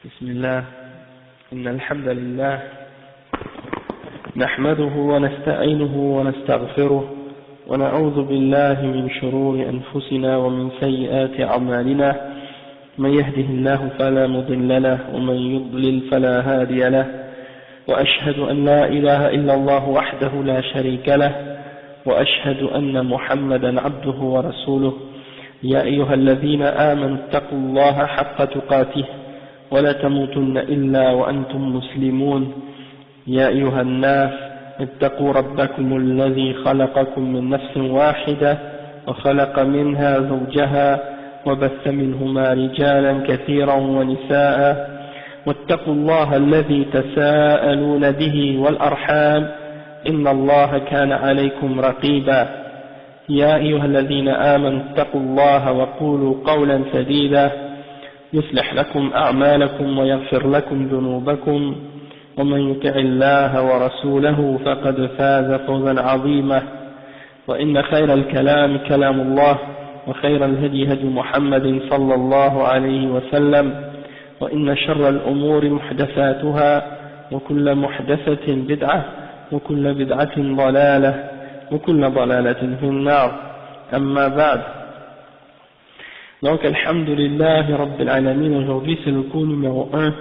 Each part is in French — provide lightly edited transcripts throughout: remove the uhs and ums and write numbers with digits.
بسم الله إن الحمد لله نحمده ونستعينه ونستغفره ونعوذ بالله من شرور أنفسنا ومن سيئات أعمالنا من يهده الله فلا مضل له ومن يضلل فلا هادي له وأشهد أن لا إله إلا الله وحده لا شريك له وأشهد أن محمدا عبده ورسوله يا أيها الذين آمنوا اتقوا الله حق تقاته ولا تموتن إلا وأنتم مسلمون يا أيها الناس اتقوا ربكم الذي خلقكم من نفس واحدة وخلق منها زوجها وبث منهما رجالا كثيرا ونساء واتقوا الله الذي تساءلون به والأرحام إن الله كان عليكم رقيبا يا أيها الذين آمنوا اتقوا الله وقولوا قولا سديدا يصلح لكم أعمالكم ويغفر لكم ذنوبكم ومن يطع الله ورسوله فقد فاز فوزا عظيما وإن خير الكلام كلام الله وخير الهدي هدي محمد صلى الله عليه وسلم وإن شر الأمور محدثاتها وكل محدثة بدعة وكل بدعة ضلالة وكل ضلالة في النار أما بعد. Donc, alhamdulillah, Rabbil Alamin, aujourd'hui c'est le cours numéro 1.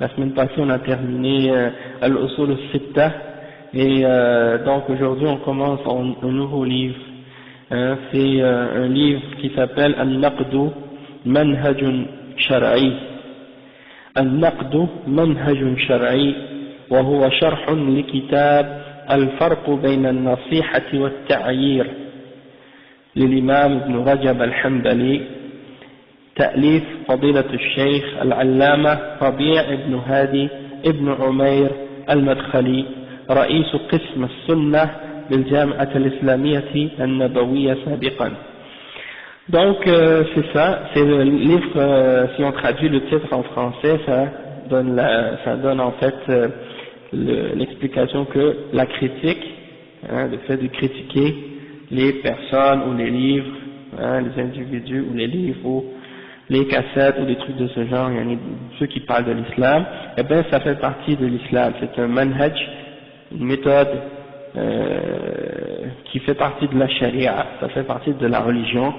La semaine passée on a terminé Al-Usul al-Sitta et donc aujourd'hui on commence un nouveau livre. C'est un livre qui s'appelle Al-Naqdu Manhajun Shar'i. Al-Naqdu Manhajun Shar'i wa huwa sharhun li kitab Al-Farq bayna al-Nasihati wa al-Ta'yir للإمام ابن رجب الحنبلي تأليف فضيلة الشيخ العلامة ربيع بن هادي ابن عمير المدخلي رئيس قسم السنة بالجامعة الإسلامية النبوية سابقا. Donc c'est ça, c'est le livre, si on traduit le titre en français, ça donne en fait l'explication que la critique, le fait de critiquer les personnes ou les livres, les individus ou les livres ou les cassettes ou des trucs de ce genre, ceux qui parlent de l'islam, eh bien ça fait partie de l'islam. C'est un manhaj, une méthode qui fait partie de la charia, ça fait partie de la religion,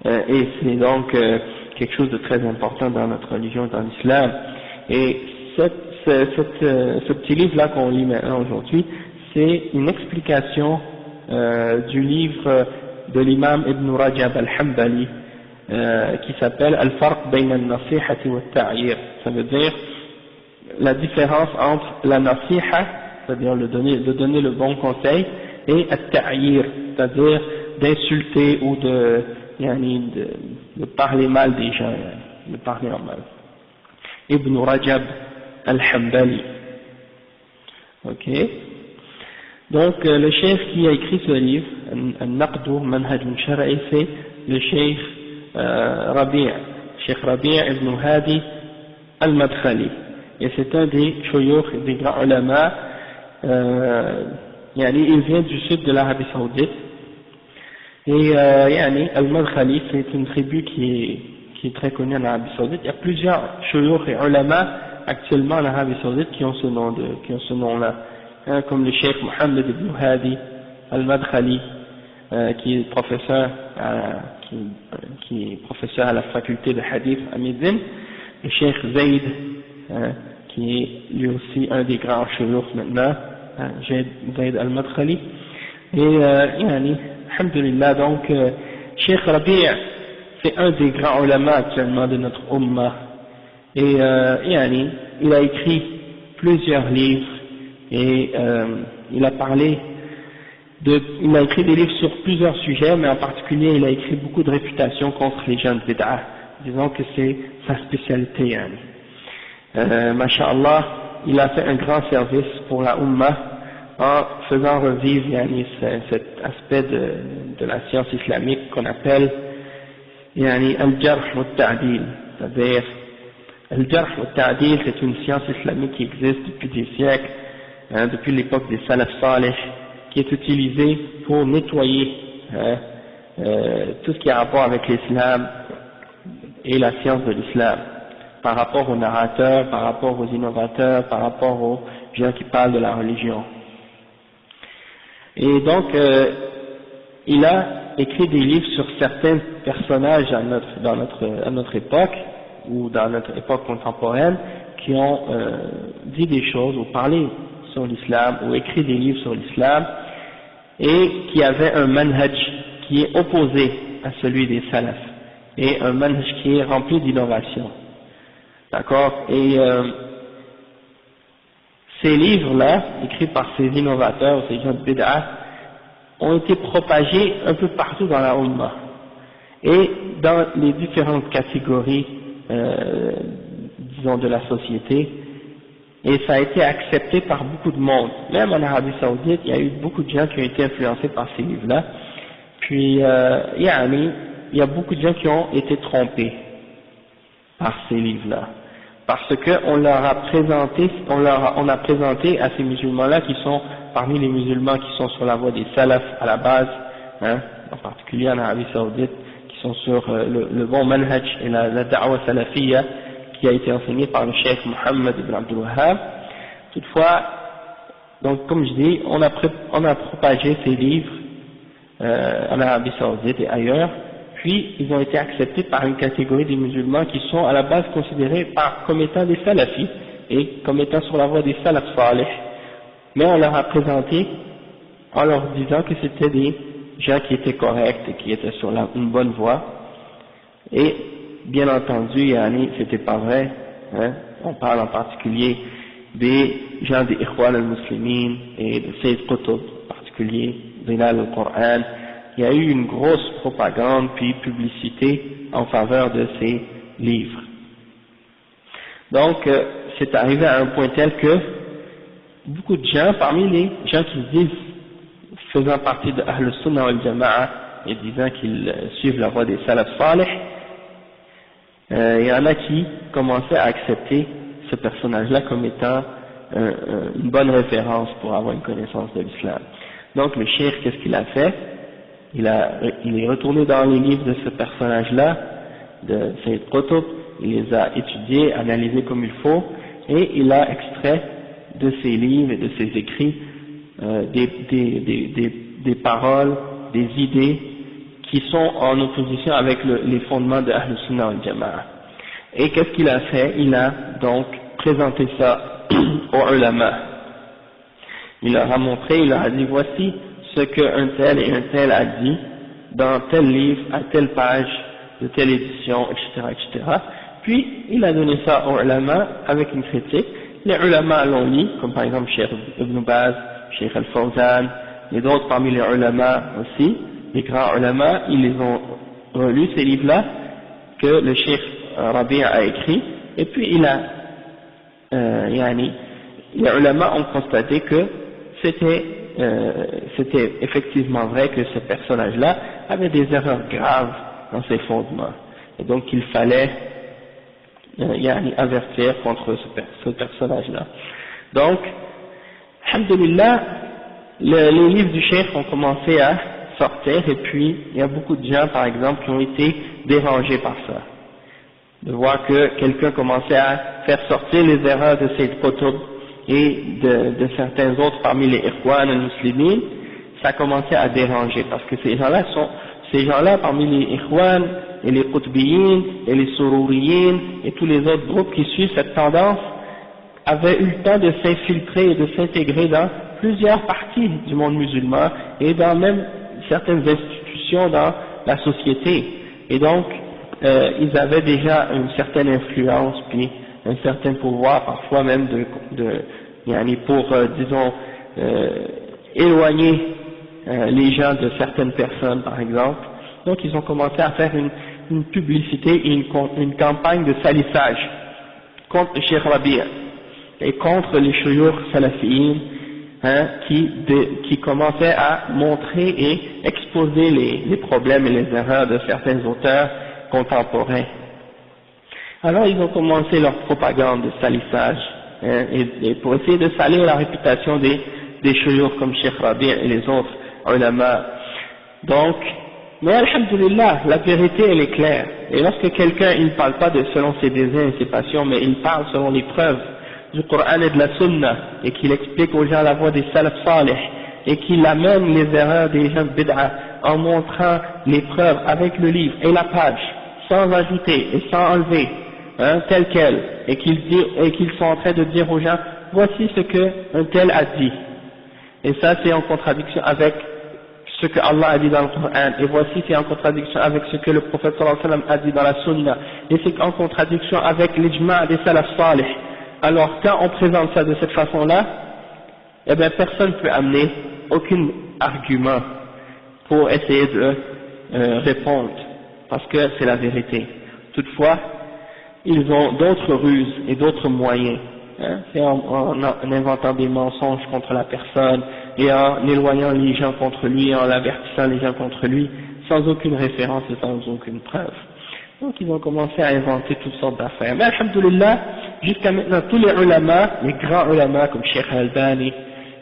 et c'est donc quelque chose de très important dans notre religion, dans l'islam. Et ce petit livre-là qu'on lit maintenant aujourd'hui, c'est une explication du livre de l'imam Ibn Rajab al-Hanbali, qui s'appelle Al-Farq bayna al-Nasihati wa al-Ta'yir. Ça veut dire la différence entre la nasiha, c'est-à-dire de donner le bon conseil, et al-Ta'yir, c'est-à-dire d'insulter ou de parler mal des gens, de parler en mal. Ibn Rajab al-Hanbali. Ok. Donc le cheikh qui a écrit ce livre, Al-Naqdu Manhajun Shar'i, c'est le cheikh Cheikh Rabi' ibn Hadi al-Madkhali, et c'est un des shuyukh, des grands ulama. Il vient du sud de l'Arabie Saoudite, et al-Madkhali, c'est une tribu qui est très connue en Arabie Saoudite. Il y a plusieurs shuyukh et ulama actuellement en Arabie Saoudite qui ont ce nom-là, comme le cheikh Mohammed ibn Hadi al-Madkhali, qui est professeur à la faculté de hadith à Médine, le cheikh Zayd, qui est lui aussi un des grands shuyukh maintenant, Zayd al-Madkhali, et alhamdulillah, donc cheikh Rabi' c'est un des grands ulama actuellement de notre ummah, et il a écrit plusieurs livres, et il a écrit des livres sur plusieurs sujets, mais en particulier il a écrit beaucoup de réputations contre les gens de bid'ah, disons que c'est sa spécialité. Masha'Allah, il a fait un grand service pour la Ummah en faisant revivre cet aspect de la science islamique qu'on appelle al-Jarh wa al-Ta'dil, c'est-à-dire al-Jarh wa al-Ta'dil, c'est une science islamique qui existe depuis des siècles, depuis l'époque des Salaf Salih, qui est utilisé pour nettoyer tout ce qui a rapport avec l'islam et la science de l'islam. par rapport aux narrateurs, par rapport aux innovateurs, par rapport aux gens qui parlent de la religion. Et donc, il a écrit des livres sur certains personnages à notre époque, ou dans notre époque contemporaine, qui ont dit des choses, ou parlé sur l'islam, ou écrit des livres sur l'islam, et qui avaient un manhaj qui est opposé à celui des salafs, et un manhaj qui est rempli d'innovation. D'accord? Et ces livres-là, écrits par ces innovateurs, ces gens de bid'ah, ont été propagés un peu partout dans la Ummah, et dans les différentes catégories, disons, de la société, et ça a été accepté par beaucoup de monde. Même en Arabie Saoudite, il y a eu beaucoup de gens qui ont été influencés par ces livres-là. Puis, il y a beaucoup de gens qui ont été trompés par ces livres-là, parce que on a présenté à ces musulmans-là qui sont parmi les musulmans qui sont sur la voie des salafs à la base, hein, en particulier en Arabie Saoudite, qui sont sur le bon manhaj et la da'wa salafiyya qui a été enseignée par le cheikh Mohammed ibn Abdul Wahhab. Toutefois, donc comme je dis, on a propagé ces livres en Arabie Saoudite et ailleurs, puis ils ont été acceptés par une catégorie des musulmans qui sont à la base considérés comme étant des salafis et comme étant sur la voie des salaf salih, mais on leur a présenté en leur disant que c'était des gens qui étaient corrects et qui étaient sur une bonne voie, et bien entendu, c'était pas vrai, hein, on parle en particulier des gens des Ikhwan al-Muslimin et de Sayyid Qutb en particulier, Zilal al-Qur'an. Il y a eu une grosse propagande puis publicité en faveur de ces livres. Donc, c'est arrivé à un point tel que beaucoup de gens, parmi les gens qui se disent faisant partie de Ahl Sunnah wal Jama'a et disant qu'ils suivent la voie des salaf salih, il y en a qui commençaient à accepter ce personnage-là comme étant une bonne référence pour avoir une connaissance de l'islam. Donc le cheikh, qu'est-ce qu'il a fait? Il est retourné dans les livres de ce personnage-là, de Sayyid Qutb, il les a étudiés, analysés comme il faut, et il a extrait de ses livres et de ses écrits des paroles, des idées qui sont en opposition avec les fondements de Ahl Sunnah wal Jama'a. Et qu'est-ce qu'il a fait? Il a donc présenté ça aux ulama. Il leur a montré, il leur a dit voici ce qu'un tel et un tel a dit dans tel livre, à telle page, de telle édition, etc., etc. Puis il a donné ça aux ulama avec une critique. Les ulama l'ont lu, comme par exemple Cheikh Ibn Baz, Cheikh Al-Fawzan, et d'autres parmi les ulama aussi, les grands ulama, ils les ont relus ces livres-là que le Cheikh Rabi' a écrit, et puis les ulama ont constaté que c'était effectivement vrai que ce personnage-là avait des erreurs graves dans ses fondements, et donc il fallait avertir contre ce personnage-là. Donc, alhamdulillah, les livres du cheikh ont commencé à sortir, et puis il y a beaucoup de gens par exemple qui ont été dérangés par ça, de voir que quelqu'un commençait à faire sortir les erreurs de Sayyid Qutb et de certains autres parmi les Ikhwan al-Muslimin. Ça commençait à déranger parce que ces gens-là parmi les Ikhwan et les Qutbiyin et les Sururiyin et tous les autres groupes qui suivent cette tendance avaient eu le temps de s'infiltrer et de s'intégrer dans plusieurs parties du monde musulman et dans même certaines institutions dans la société, et donc ils avaient déjà une certaine influence puis un certain pouvoir, parfois même pour disons éloigner les gens de certaines personnes par exemple. Donc ils ont commencé à faire une publicité et une campagne de salissage contre le Cheikh Rabi' et contre les shuyukh salafiyin, qui commençaient à montrer et exposer les problèmes et les erreurs de certains auteurs contemporains. Alors ils ont commencé leur propagande de salissage, et pour essayer de salir la réputation des shuyukh comme Cheikh Rabi' et les autres ulama. Donc Mais alhamdulillah, la vérité elle est claire. Et lorsque quelqu'un il ne parle pas selon ses désirs et ses passions, mais il parle selon les preuves du Coran et de la Sunna, et qu'il explique aux gens la voie des salaf salih, et qu'il amène les erreurs des gens de bid'a en montrant les preuves avec le livre et la page, sans ajouter et sans enlever, tel quel, et qu'ils sont en train de dire aux gens, voici ce qu'un tel a dit. Et ça c'est en contradiction avec ce que Allah a dit dans le Coran, et voici c'est en contradiction avec ce que le prophète sallallahu alayhi wa sallam a dit dans la Sunna, et c'est en contradiction avec l'ijma' des salaf salih. Alors quand on présente ça de cette façon-là, eh bien personne ne peut amener aucun argument pour essayer de répondre, parce que c'est la vérité. Toutefois, ils ont d'autres ruses et d'autres moyens, c'est en inventant des mensonges contre la personne, et en éloignant les gens contre lui, en l'avertissant les gens contre lui, sans aucune référence et sans aucune preuve. Donc ils ont commencé à inventer toutes sortes d'affaires. Mais alhamdulillah, jusqu'à maintenant, tous les ulama, les grands ulama comme Cheikh Al-Albani,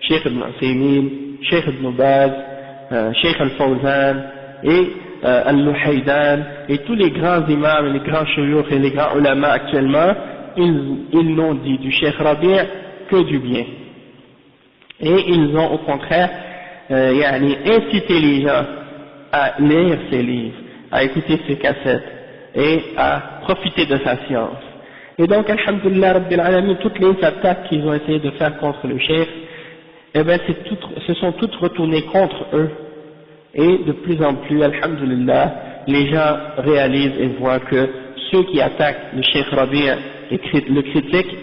Cheikh Ibn Uthaymin, Cheikh Ibn Baz, Cheikh Al-Fawzan et Al-Luhaydan, et tous les grands imams, les grands shuyukh et les grands ulama actuellement, ils n'ont dit du Cheikh Rabi' que du bien. Et ils ont au contraire incité les gens à lire ses livres, à écouter ses cassettes et à profiter de sa science. Et donc, alhamdulillah rabbil alamin, toutes les attaques qu'ils ont essayé de faire contre le cheikh, eh bien se sont toutes retournées contre eux. Et de plus en plus, alhamdulillah, les gens réalisent et voient que ceux qui attaquent le cheikh Rabi' et le critiquent,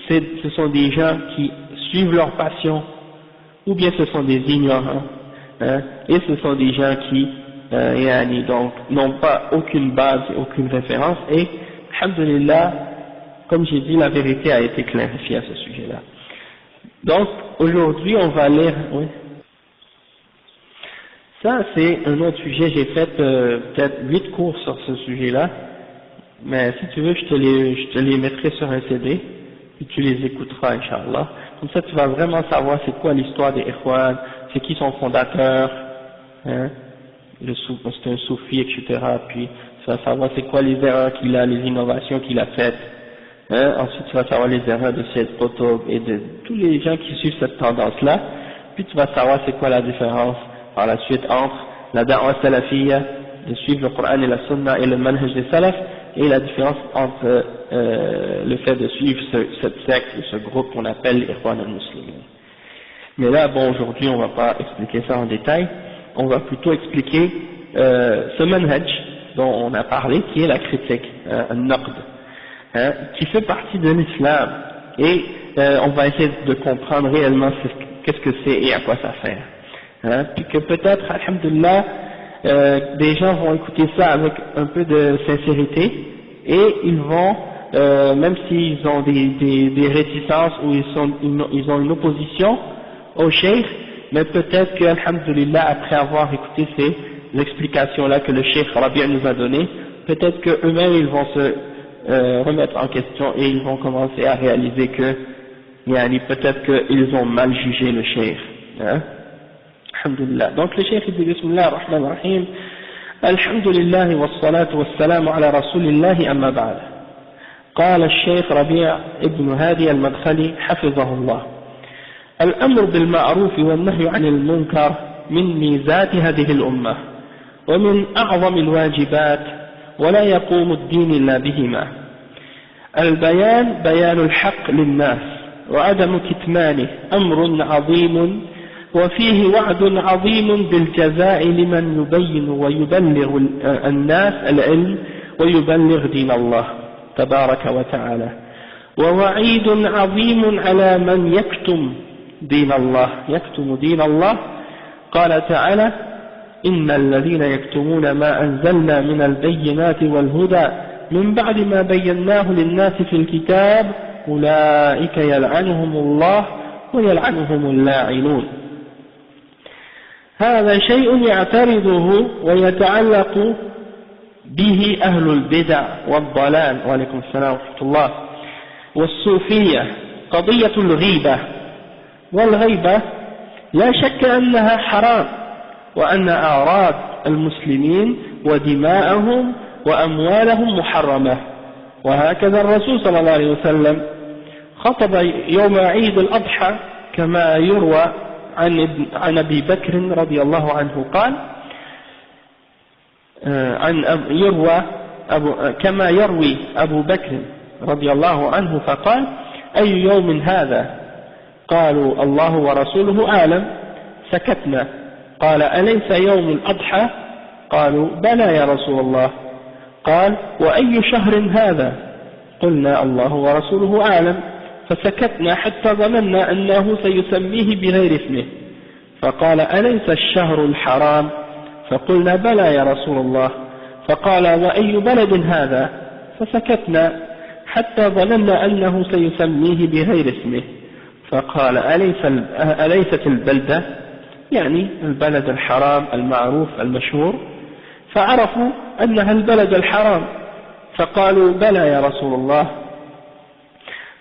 ce sont des gens qui suivent leur passion, ou bien ce sont des ignorants, et ce sont des gens qui donc n'ont pas aucune base, aucune référence, et alhamdulillah, comme j'ai dit, la vérité a été clarifiée à ce sujet-là. Donc aujourd'hui on va lire, oui. Ça c'est un autre sujet, j'ai fait peut-être 8 cours sur ce sujet-là, mais si tu veux je te les mettrai sur un CD, et tu les écouteras Inch'Allah. Comme ça tu vas vraiment savoir c'est quoi l'histoire des Ikhwan, c'est qui son fondateur, c'est un soufi, etc. Puis tu vas savoir c'est quoi les erreurs qu'il a, les innovations qu'il a faites. Ensuite tu vas savoir les erreurs de Sayyid Qutb et de tous les gens qui suivent cette tendance-là. Puis tu vas savoir c'est quoi la différence par la suite entre la da'wa salafiyya, de suivre le Coran et la Sunna et le manhaj des salaf, et la différence entre le fait de suivre cette secte ou ce groupe qu'on appelle les Ikhwan al-Muslimin. Mais là, bon, aujourd'hui on va pas expliquer ça en détail, on va plutôt expliquer ce manhaj dont on a parlé, qui est la critique, al-naqd, qui fait partie de l'islam, et on va essayer de comprendre réellement qu'est-ce que c'est et à quoi ça sert. Puis que peut-être, alhamdulillah, des gens vont écouter ça avec un peu de sincérité, et ils vont, même s'ils ont des réticences ou ils ont une opposition au cheikh, mais peut-être que, alhamdulillah, après avoir écouté ces explications-là que le cheikh Rabi' nous a données, peut-être qu'eux-mêmes ils vont se remettre en question et ils vont commencer à réaliser que, peut-être qu'ils ont mal jugé le cheikh. Alhamdulillah. Donc le cheikh dit Bismillah ar-Rahman ar-Rahim, Alhamdulillah wa salatu wa salamu ala Rasulillahi amma ba'd. قال الشيخ ربيع ابن هادي المدخلي حفظه الله: الأمر بالمعروف والنهي عن المنكر من ميزات هذه الأمة ومن أعظم الواجبات ولا يقوم الدين إلا بهما. البيان بيان الحق للناس وعدم كتمانه أمر عظيم وفيه وعد عظيم بالجزاء لمن يبين ويبلغ الناس العلم ويبلغ دين الله تبارك وتعالى، ووعيد عظيم على من يكتم دين الله. قال تعالى: إن الذين يكتمون ما أنزلنا من البينات والهدى من بعد ما بيناه للناس في الكتاب أولئك يلعنهم الله ويلعنهم اللاعنون. هذا شيء يعترضه ويتعلق به أهل البدع والضلال وعليكم السلام ورحمة الله والصوفية، قضية الغيبة. والغيبة لا شك أنها حرام، وأن أعراض المسلمين ودماءهم وأموالهم محرمة. وهكذا الرسول صلى الله عليه وسلم خطب يوم عيد الأضحى كما يروى عن أبي بكر رضي الله عنه قال كما يروي أبو بكر رضي الله عنه فقال أي يوم هذا؟ قالوا الله ورسوله أعلم. سكتنا. قال أليس يوم الأضحى؟ قالوا بلى يا رسول الله. قال وأي شهر هذا؟ قلنا الله ورسوله أعلم. فسكتنا حتى ظننا أنه سيسميه بغير اسمه. فقال أليس الشهر الحرام؟ فقلنا بلى يا رسول الله. فقال وأي بلد هذا؟ فسكتنا حتى ظننا أنه سيسميه بغير اسمه. فقال أليست البلدة، يعني البلد الحرام المعروف المشهور، فعرفوا أنها البلد الحرام. فقالوا بلى يا رسول الله.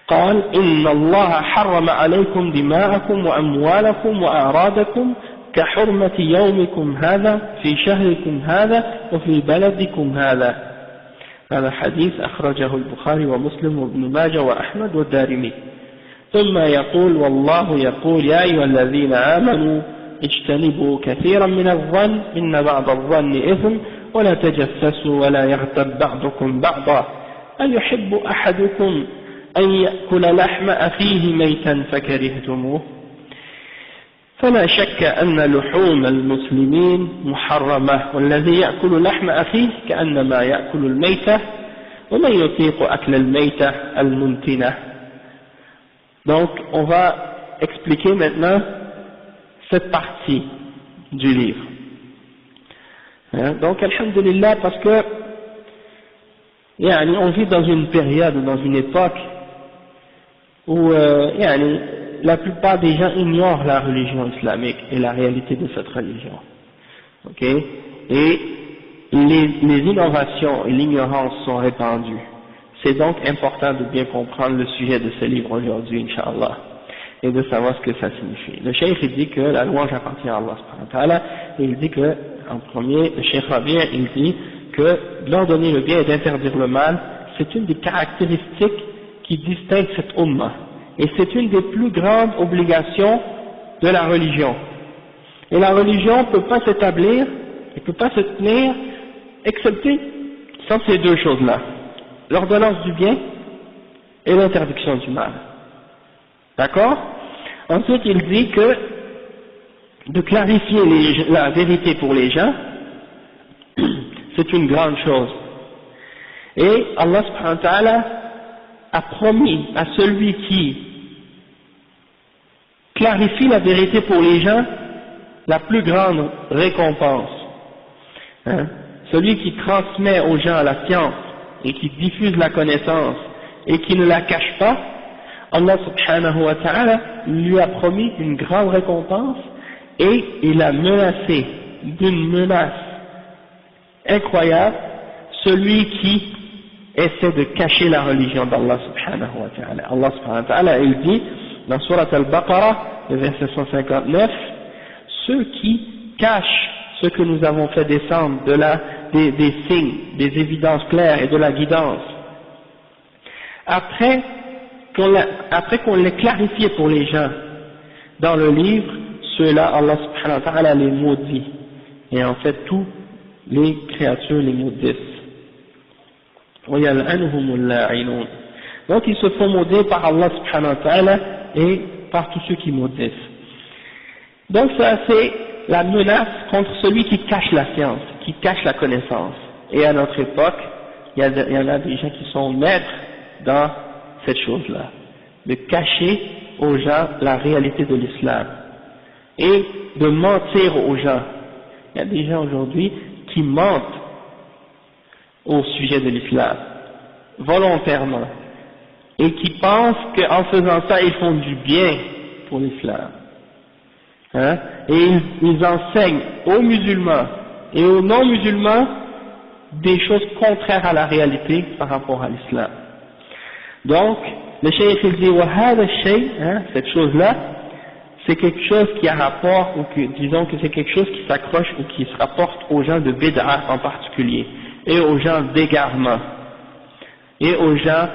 قال إن الله حرم عليكم دماءكم وأموالكم وأعراضكم كحرمة يومكم هذا في شهركم هذا وفي بلدكم هذا. هذا حديث أخرجه البخاري ومسلم وابن ماجه وأحمد والدارمي. ثم يقول والله يقول يا أيها الذين آمنوا اجتنبوا كثيرا من الظن إن بعض الظن إثم ولا تجسسوا ولا يغتب بعضكم بعضا أيحب أحدكم أن يأكل لحم أخيه ميتا فكرهتموه. فلا شك أن لحوم المسلمين محرمة، والذي يأكل لحم أخيه كأنما يأكل الميتة، ومن يطيق أكل الميتة المنتنة. Donc on va expliquer maintenant cette partie du livre. Donc alhamdulillah, parce que on vit dans une période, dans une époque où la plupart des gens ignorent la religion islamique et la réalité de cette religion. Okay? Et les innovations et l'ignorance sont répandues. C'est donc important de bien comprendre le sujet de ce livre aujourd'hui, Inch'Allah, et de savoir ce que ça signifie. Le cheikh il dit que la louange appartient à Allah subhanahu wa ta'ala, et il dit que, en premier, le cheikh Rabi' il dit que d'ordonner le bien et d'interdire le mal, c'est une des caractéristiques qui distingue cette ummah. Et c'est une des plus grandes obligations de la religion. Et la religion ne peut pas s'établir, elle ne peut pas se tenir, excepté sans ces deux choses-là. L'ordonnance du bien et l'interdiction du mal. D'accord? Ensuite, il dit que de clarifier la vérité pour les gens, c'est une grande chose. Et Allah subhanahu wa ta'ala a promis à celui qui clarifie la vérité pour les gens la plus grande récompense. Celui qui transmet aux gens la science et qui diffuse la connaissance et qui ne la cache pas, Allah subhanahu wa ta'ala lui a promis une grande récompense et il a menacé d'une menace incroyable celui qui essaie de cacher la religion d'Allah subhanahu wa ta'ala. Allah subhanahu wa ta'ala il dit dans Surat al-Baqarah, le verset 159, ceux qui cachent ce que nous avons fait descendre des signes, des évidences claires et de la guidance, après qu'on l'ait clarifié pour les gens dans le livre, ceux-là, Allah subhanahu wa ta'ala les maudit, et en fait tous les créatures les maudissent. Donc ils se font maudire par Allah subhanahu wa ta'ala et par tous ceux qui maudissent. Donc ça c'est la menace contre celui qui cache la science, qui cache la connaissance. Et à notre époque, il y en a des gens qui sont maîtres dans cette chose-là, de cacher aux gens la réalité de l'islam et de mentir aux gens. Il y a des gens aujourd'hui qui mentent au sujet de l'islam, volontairement, et qui pensent qu'en faisant ça, ils font du bien pour l'islam. Et ils enseignent aux musulmans et aux non-musulmans des choses contraires à la réalité par rapport à l'islam. Donc, le cheikh il dit, cette chose-là, c'est quelque chose qui a rapport, ou que, disons que c'est quelque chose qui s'accroche ou qui se rapporte aux gens de bid'a en particulier, et aux gens d'égarement, et aux gens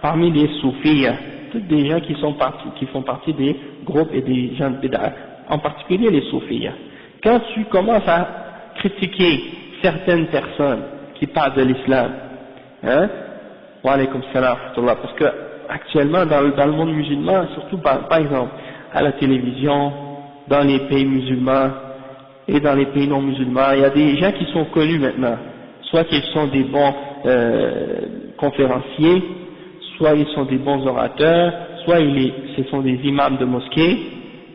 parmi les soufis, tous des gens qui font partie des groupes et des gens de bid'a, en particulier les soufis. Quand tu commences à critiquer certaines personnes qui parlent de l'islam, hein, wa alaykum salam, parce que actuellement dans le monde musulman, surtout par exemple à la télévision, dans les pays musulmans et dans les pays non musulmans, il y a des gens qui sont connus maintenant, soit qu'ils sont des bons conférenciers, soit ils sont des bons orateurs, soit ce sont des imams de mosquées,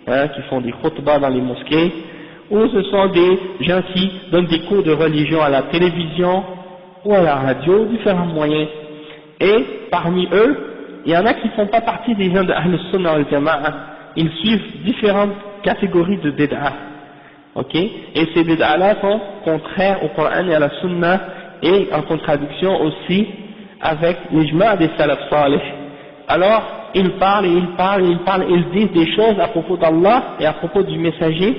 hein, qui font des khutbahs dans les mosquées, ou ce sont des gens qui donnent des cours de religion à la télévision ou à la radio, différents moyens. Et parmi eux, il y en a qui ne font pas partie des gens de Ahl Sunnah wal Jama'a, ils suivent différentes catégories de bid'a, ok, et ces bid'a-là sont contraires au Coran et à la Sunna, et en contradiction aussi avec l'ijma' des salaf salih. Alors, ils parlent et ils parlent et ils parlent et ils disent des choses à propos d'Allah et à propos du messager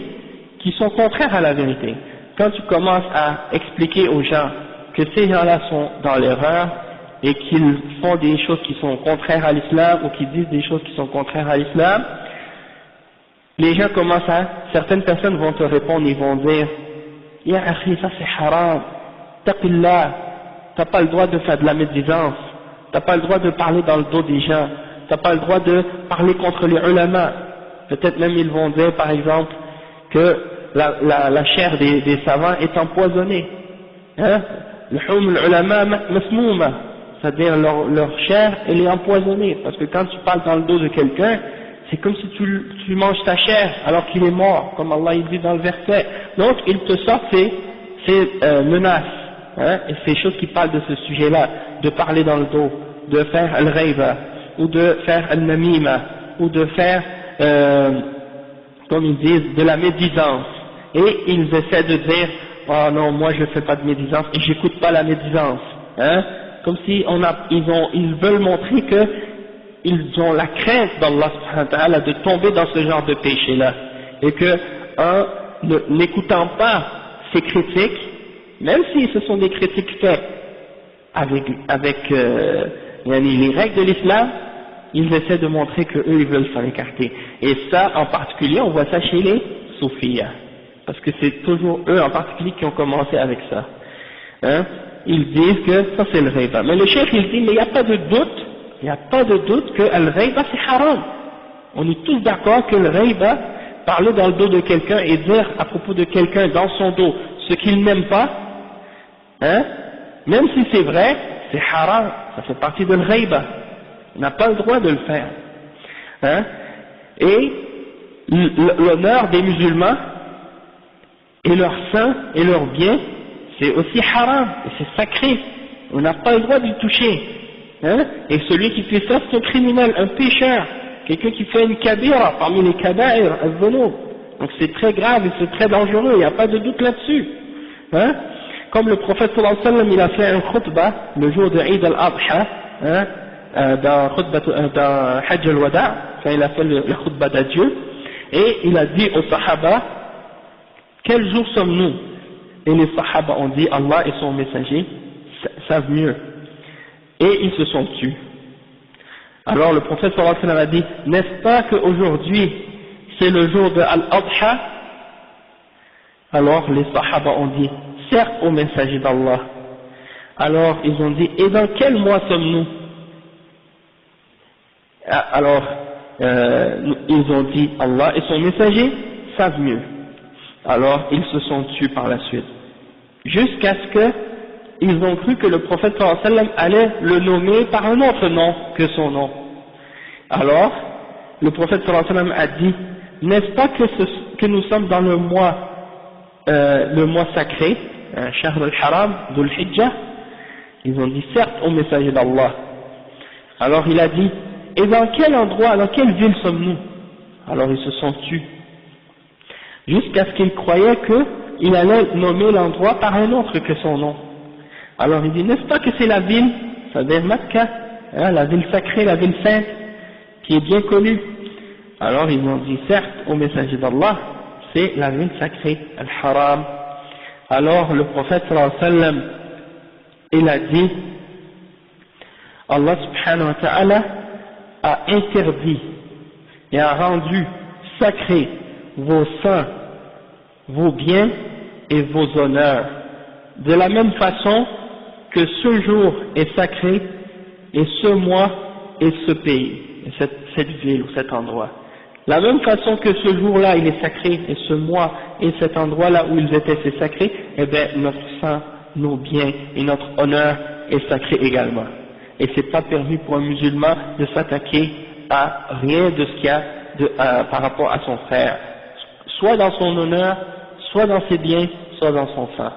qui sont contraires à la vérité. Quand tu commences à expliquer aux gens que ces gens-là sont dans l'erreur et qu'ils font des choses qui sont contraires à l'islam ou qu'ils disent des choses qui sont contraires à l'islam, les gens commencent certaines personnes vont te répondre, ils vont dire « Ya akhi, ça c'est haram, taqillah, t'as pas le droit de faire de la médisance, t'as pas le droit de parler dans le dos des gens, t'as pas le droit de parler contre les ulama. » Peut-être même ils vont dire par exemple que la chair des savants est empoisonnée, hein, l'hum ulama masmouma, c'est-à-dire leur chair elle est empoisonnée, parce que quand tu parles dans le dos de quelqu'un, c'est comme si tu manges ta chair alors qu'il est mort, comme Allah il dit dans le verset. Donc il te sort ces menaces, hein, et ces choses qui parlent de ce sujet-là, de parler dans le dos, de faire al-ghayba, ou de faire al-namima, ou de faire, comme ils disent, de la médisance. Et ils essaient de dire, oh non, moi je fais pas de médisance et j'écoute pas la médisance, hein, comme si ils veulent montrer que ils ont la crainte d'Allah subhanahu wa ta'ala de tomber dans ce genre de péché-là, et que n'écoutant pas ces critiques, même si ce sont des critiques faites avec les règles de l'islam, ils essaient de montrer que eux ils veulent s'en écarter. Et ça en particulier on voit ça chez les soufis, parce que c'est toujours eux en particulier qui ont commencé avec ça, hein. Ils disent que ça c'est le ghayba, mais le cheikh il dit mais il n'y a pas de doute que le ghayba c'est haram. On est tous d'accord que le ghayba, parler dans le dos de quelqu'un et dire à propos de quelqu'un dans son dos ce qu'il n'aime pas, hein, même si c'est vrai, c'est haram, ça fait partie de le ghayba. On n'a pas le droit de le faire, hein. Et l'honneur des musulmans et leur sang et leur bien, c'est aussi haram, et c'est sacré, on n'a pas le droit d'y toucher, hein. Et celui qui fait ça c'est un criminel, un pécheur, quelqu'un qui fait une kabira parmi les kaba'ir, al-dhunub. Donc c'est très grave et c'est très dangereux, il n'y a pas de doute là-dessus, hein. Comme le prophète sallallahu alayhi wa sallam, il a fait un khutbah le jour de Eid al-Adha, hein, dans Hajj al-Wada', quand il a fait le khutbah d'adieu, et il a dit aux sahaba, quel jour sommes-nous? Et les sahaba ont dit, Allah et son messager savent mieux. Et ils se sont tus. Alors le prophète sallallahu alayhi wa sallam a dit, n'est-ce pas qu'aujourd'hui c'est le jour de Al-Adha? Alors les sahaba ont dit, certes au messager d'Allah. Alors ils ont dit, et dans quel mois sommes-nous? Alors ils ont dit, Allah et son messager savent mieux. Alors ils se sont tus par la suite, jusqu'à ce que ils ont cru que le prophète sallallahu alayhi wa sallam allait le nommer par un autre nom que son nom. Alors le prophète sallallahu alayhi wa sallam a dit, n'est-ce pas que nous sommes dans le mois sacré, Shahr al-Haram, Dhul Hijjah? Ils ont dit certes au messager d'Allah. Alors il a dit, et dans quel endroit, dans quelle ville sommes-nous? Alors ils se sont tus, jusqu'à ce qu'ils croyaient qu'il allait nommer l'endroit par un autre que son nom. Alors il dit, n'est-ce pas que c'est la ville, c'est-à-dire Mecca, hein, la ville sacrée, la ville sainte, qui est bien connue? Alors ils ont dit certes au messager d'Allah, c'est la ville sacrée, Al-Haram. Alors le prophète sallallahu alayhi wa sallam, il a dit, Allah subhanahu wa ta'ala a interdit et a rendu sacré vos sangs, vos biens et vos honneurs, de la même façon que ce jour est sacré et ce mois et ce pays, et cette ville ou cet endroit. La même façon que ce jour-là il est sacré et ce mois et cet endroit-là où ils étaient c'est sacré, eh bien notre sang, nos biens et notre honneur est sacré également. Et c'est pas permis pour un musulman de s'attaquer à rien de ce qu'il y a par rapport à son frère, soit dans son honneur, soit dans ses biens, soit dans son sang.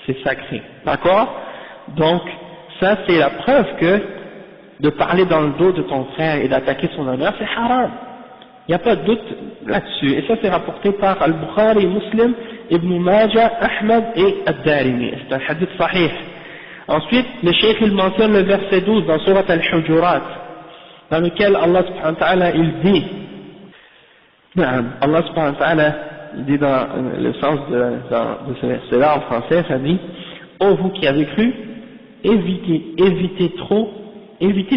C'est sacré. D'accord? Donc, ça c'est la preuve que de parler dans le dos de ton frère et d'attaquer son honneur, c'est haram. Il n'y a pas de doute là-dessus. Et ça c'est rapporté par Al-Bukhari, Muslim, Ibn Majah, Ahmad et Ad-Darimi. C'est un hadith sahih. Ensuite, le cheikh il mentionne le verset 12 dans Surat Al-Hujurat, dans lequel Allah subhanahu wa ta'ala il dit, Allah subhanahu wa ta'ala il dit dans le sens de ce verset-là en français, ça dit, ô vous qui avez cru, évitez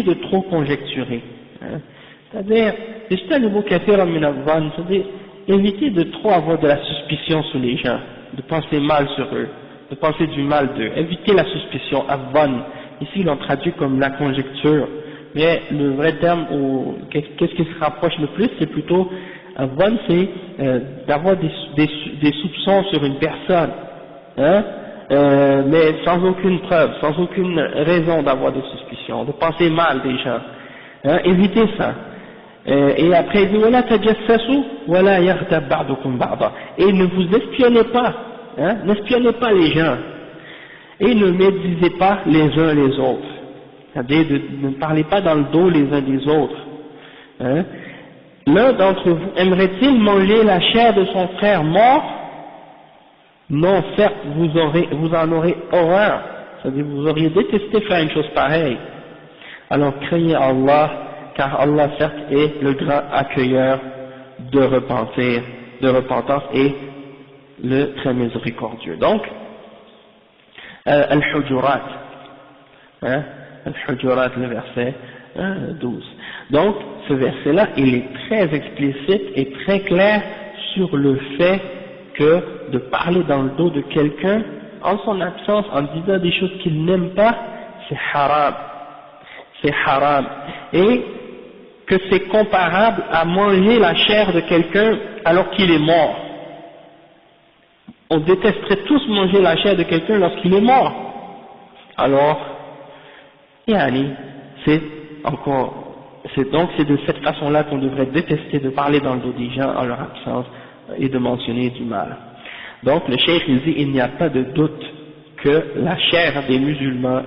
de trop conjecturer. C'est-à-dire, c'est-à-dire, évitez de trop avoir de la suspicion sur les gens, de penser mal sur eux, de penser du mal d'eux. Évitez la suspicion, avvan. Ici, ils l'ont traduit comme la conjecture. Mais le vrai terme, qu'est-ce qui se rapproche le plus, c'est plutôt, avvan, c'est d'avoir des soupçons sur une personne. Hein, mais sans aucune preuve, sans aucune raison d'avoir des suspicions, de penser mal des gens. Hein, évitez ça. Et après, il dit, وَلَا تَجَسَّسُوا وَلَا يَغْتَبْ بَعْضُكُمْ بَعْضًا. Et ne vous espionnez pas. Hein, n'espionnez pas les gens et ne médisez pas les uns les autres, c'est-à-dire ne parlez pas dans le dos les uns des autres. Hein. L'un d'entre vous aimerait-il manger la chair de son frère mort? Non, certes, vous en aurez horreur, c'est-à-dire vous auriez détesté faire une chose pareille. Alors craignez Allah, car Allah certes est le grand accueilleur de repentance et le très miséricordieux. Donc, Al-Hujurat, hein, Al-Hujurat, le verset 12. Donc, ce verset-là, il est très explicite et très clair sur le fait que de parler dans le dos de quelqu'un, en son absence, en disant des choses qu'il n'aime pas, c'est haram. C'est haram. Et que c'est comparable à manger la chair de quelqu'un alors qu'il est mort. On détesterait tous manger la chair de quelqu'un lorsqu'il est mort. Alors, donc c'est de cette façon-là qu'on devrait détester de parler dans le dos des gens en leur absence et de mentionner du mal. Donc le cheikh il dit, il n'y a pas de doute que la chair des musulmans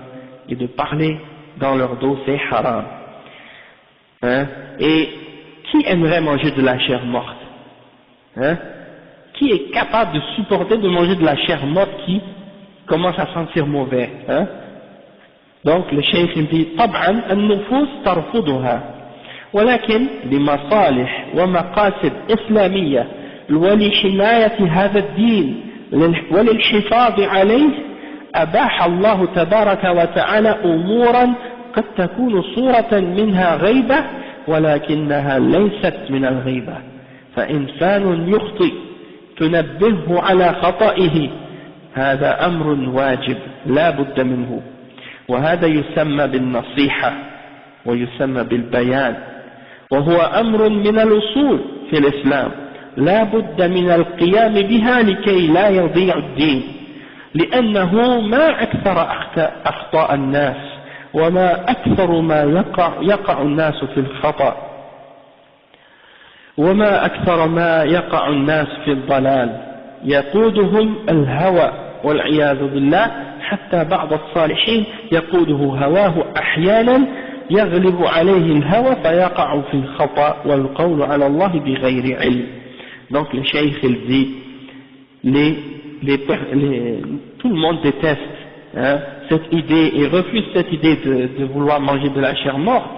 et de parler dans leur dos c'est haram. Hein? Et qui aimerait manger de la chair morte? Hein? Qui est capable de supporter de manger de la chair morte qui commence à sentir mauvais, hein? Donc le cheikh il dit طبعا النفوس ترفضها ولكن لمصالح ومقاصد إسلامية ولحماية هذا الدين وللحفاظ عليه أباح الله تبارك وتعالى أمورا قد تكون صورة منها غيبة ولكنها ليست من الغيبة فإنسان يخطئ تنبهه على خطئه هذا أمر واجب لا بد منه وهذا يسمى بالنصيحة ويسمى بالبيان وهو أمر من الأصول في الإسلام لا بد من القيام بها لكي لا يضيع الدين لأنه ما أكثر أخطاء الناس وما أكثر ما يقع الناس في الخطأ وما أكثر ما يقع الناس في الضلال يقودهم الهوى والعياذ بالله حتى بعض الصالحين يقوده هواه أحيانا يغلب عليه الهوى فيقع في الخطأ والقول على الله بغير علم. Donc le cheikh il dit tout le monde déteste hein, cette idée et refuse cette idée de vouloir manger de la chair morte.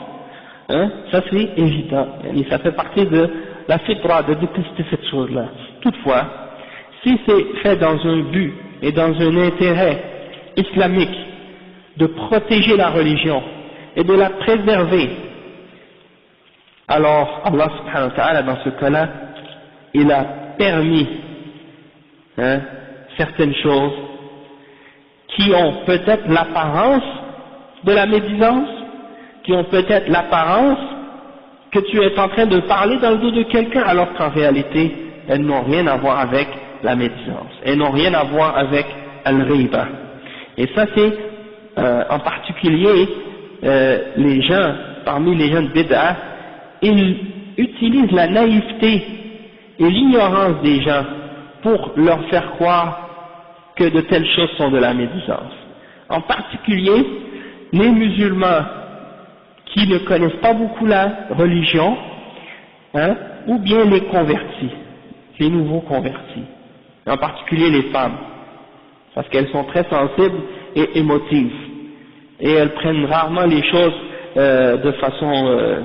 Hein, ça c'est évident, et ça fait partie de la fitra de détester cette chose-là. Toutefois, si c'est fait dans un but et dans un intérêt islamique de protéger la religion et de la préserver, alors Allah subhanahu wa ta'ala dans ce cas-là, il a permis certaines choses qui ont peut-être l'apparence de la médisance, qui ont peut-être l'apparence que tu es en train de parler dans le dos de quelqu'un, alors qu'en réalité, elles n'ont rien à voir avec la médisance, elles n'ont rien à voir avec al-riba. Et ça c'est en particulier les gens, parmi les gens de bid'ah, ils utilisent la naïveté et l'ignorance des gens pour leur faire croire que de telles choses sont de la médisance. En particulier, les musulmans qui ne connaissent pas beaucoup la religion, ou bien les convertis, les nouveaux convertis, en particulier les femmes, parce qu'elles sont très sensibles et émotives, et elles prennent rarement les choses de façon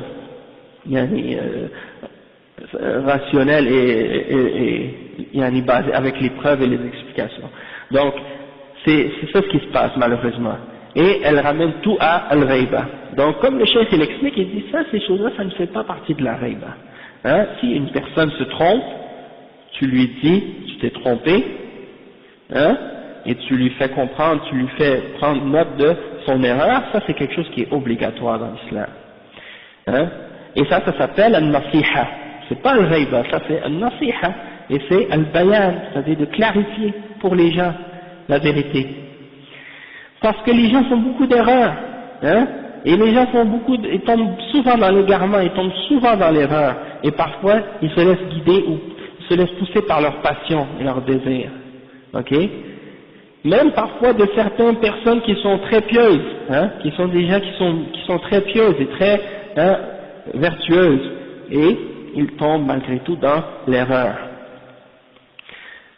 rationnelle et basée avec les preuves et les explications. Donc, c'est ça ce qui se passe malheureusement. Et elle ramène tout à al-ghayba. Donc, comme le cheikh il explique, il dit ça, ces choses-là, ça ne fait pas partie de la ghayba. Si une personne se trompe, tu lui dis, tu t'es trompé, et tu lui fais comprendre, tu lui fais prendre note de son erreur, ça c'est quelque chose qui est obligatoire dans l'islam. Et ça s'appelle al-nasiha. C'est pas al-ghayba, ça c'est al-nasiha. Et c'est al-bayan, c'est-à-dire de clarifier pour les gens la vérité. Parce que les gens font beaucoup d'erreurs, et les gens ils tombent souvent dans l'égarement, ils tombent souvent dans l'erreur, et parfois ils se laissent guider ou se laissent pousser par leur passion et leur désir. Ok? Même parfois de certaines personnes qui sont très pieuses, qui sont des gens qui sont très pieuses et très vertueuses, et ils tombent malgré tout dans l'erreur.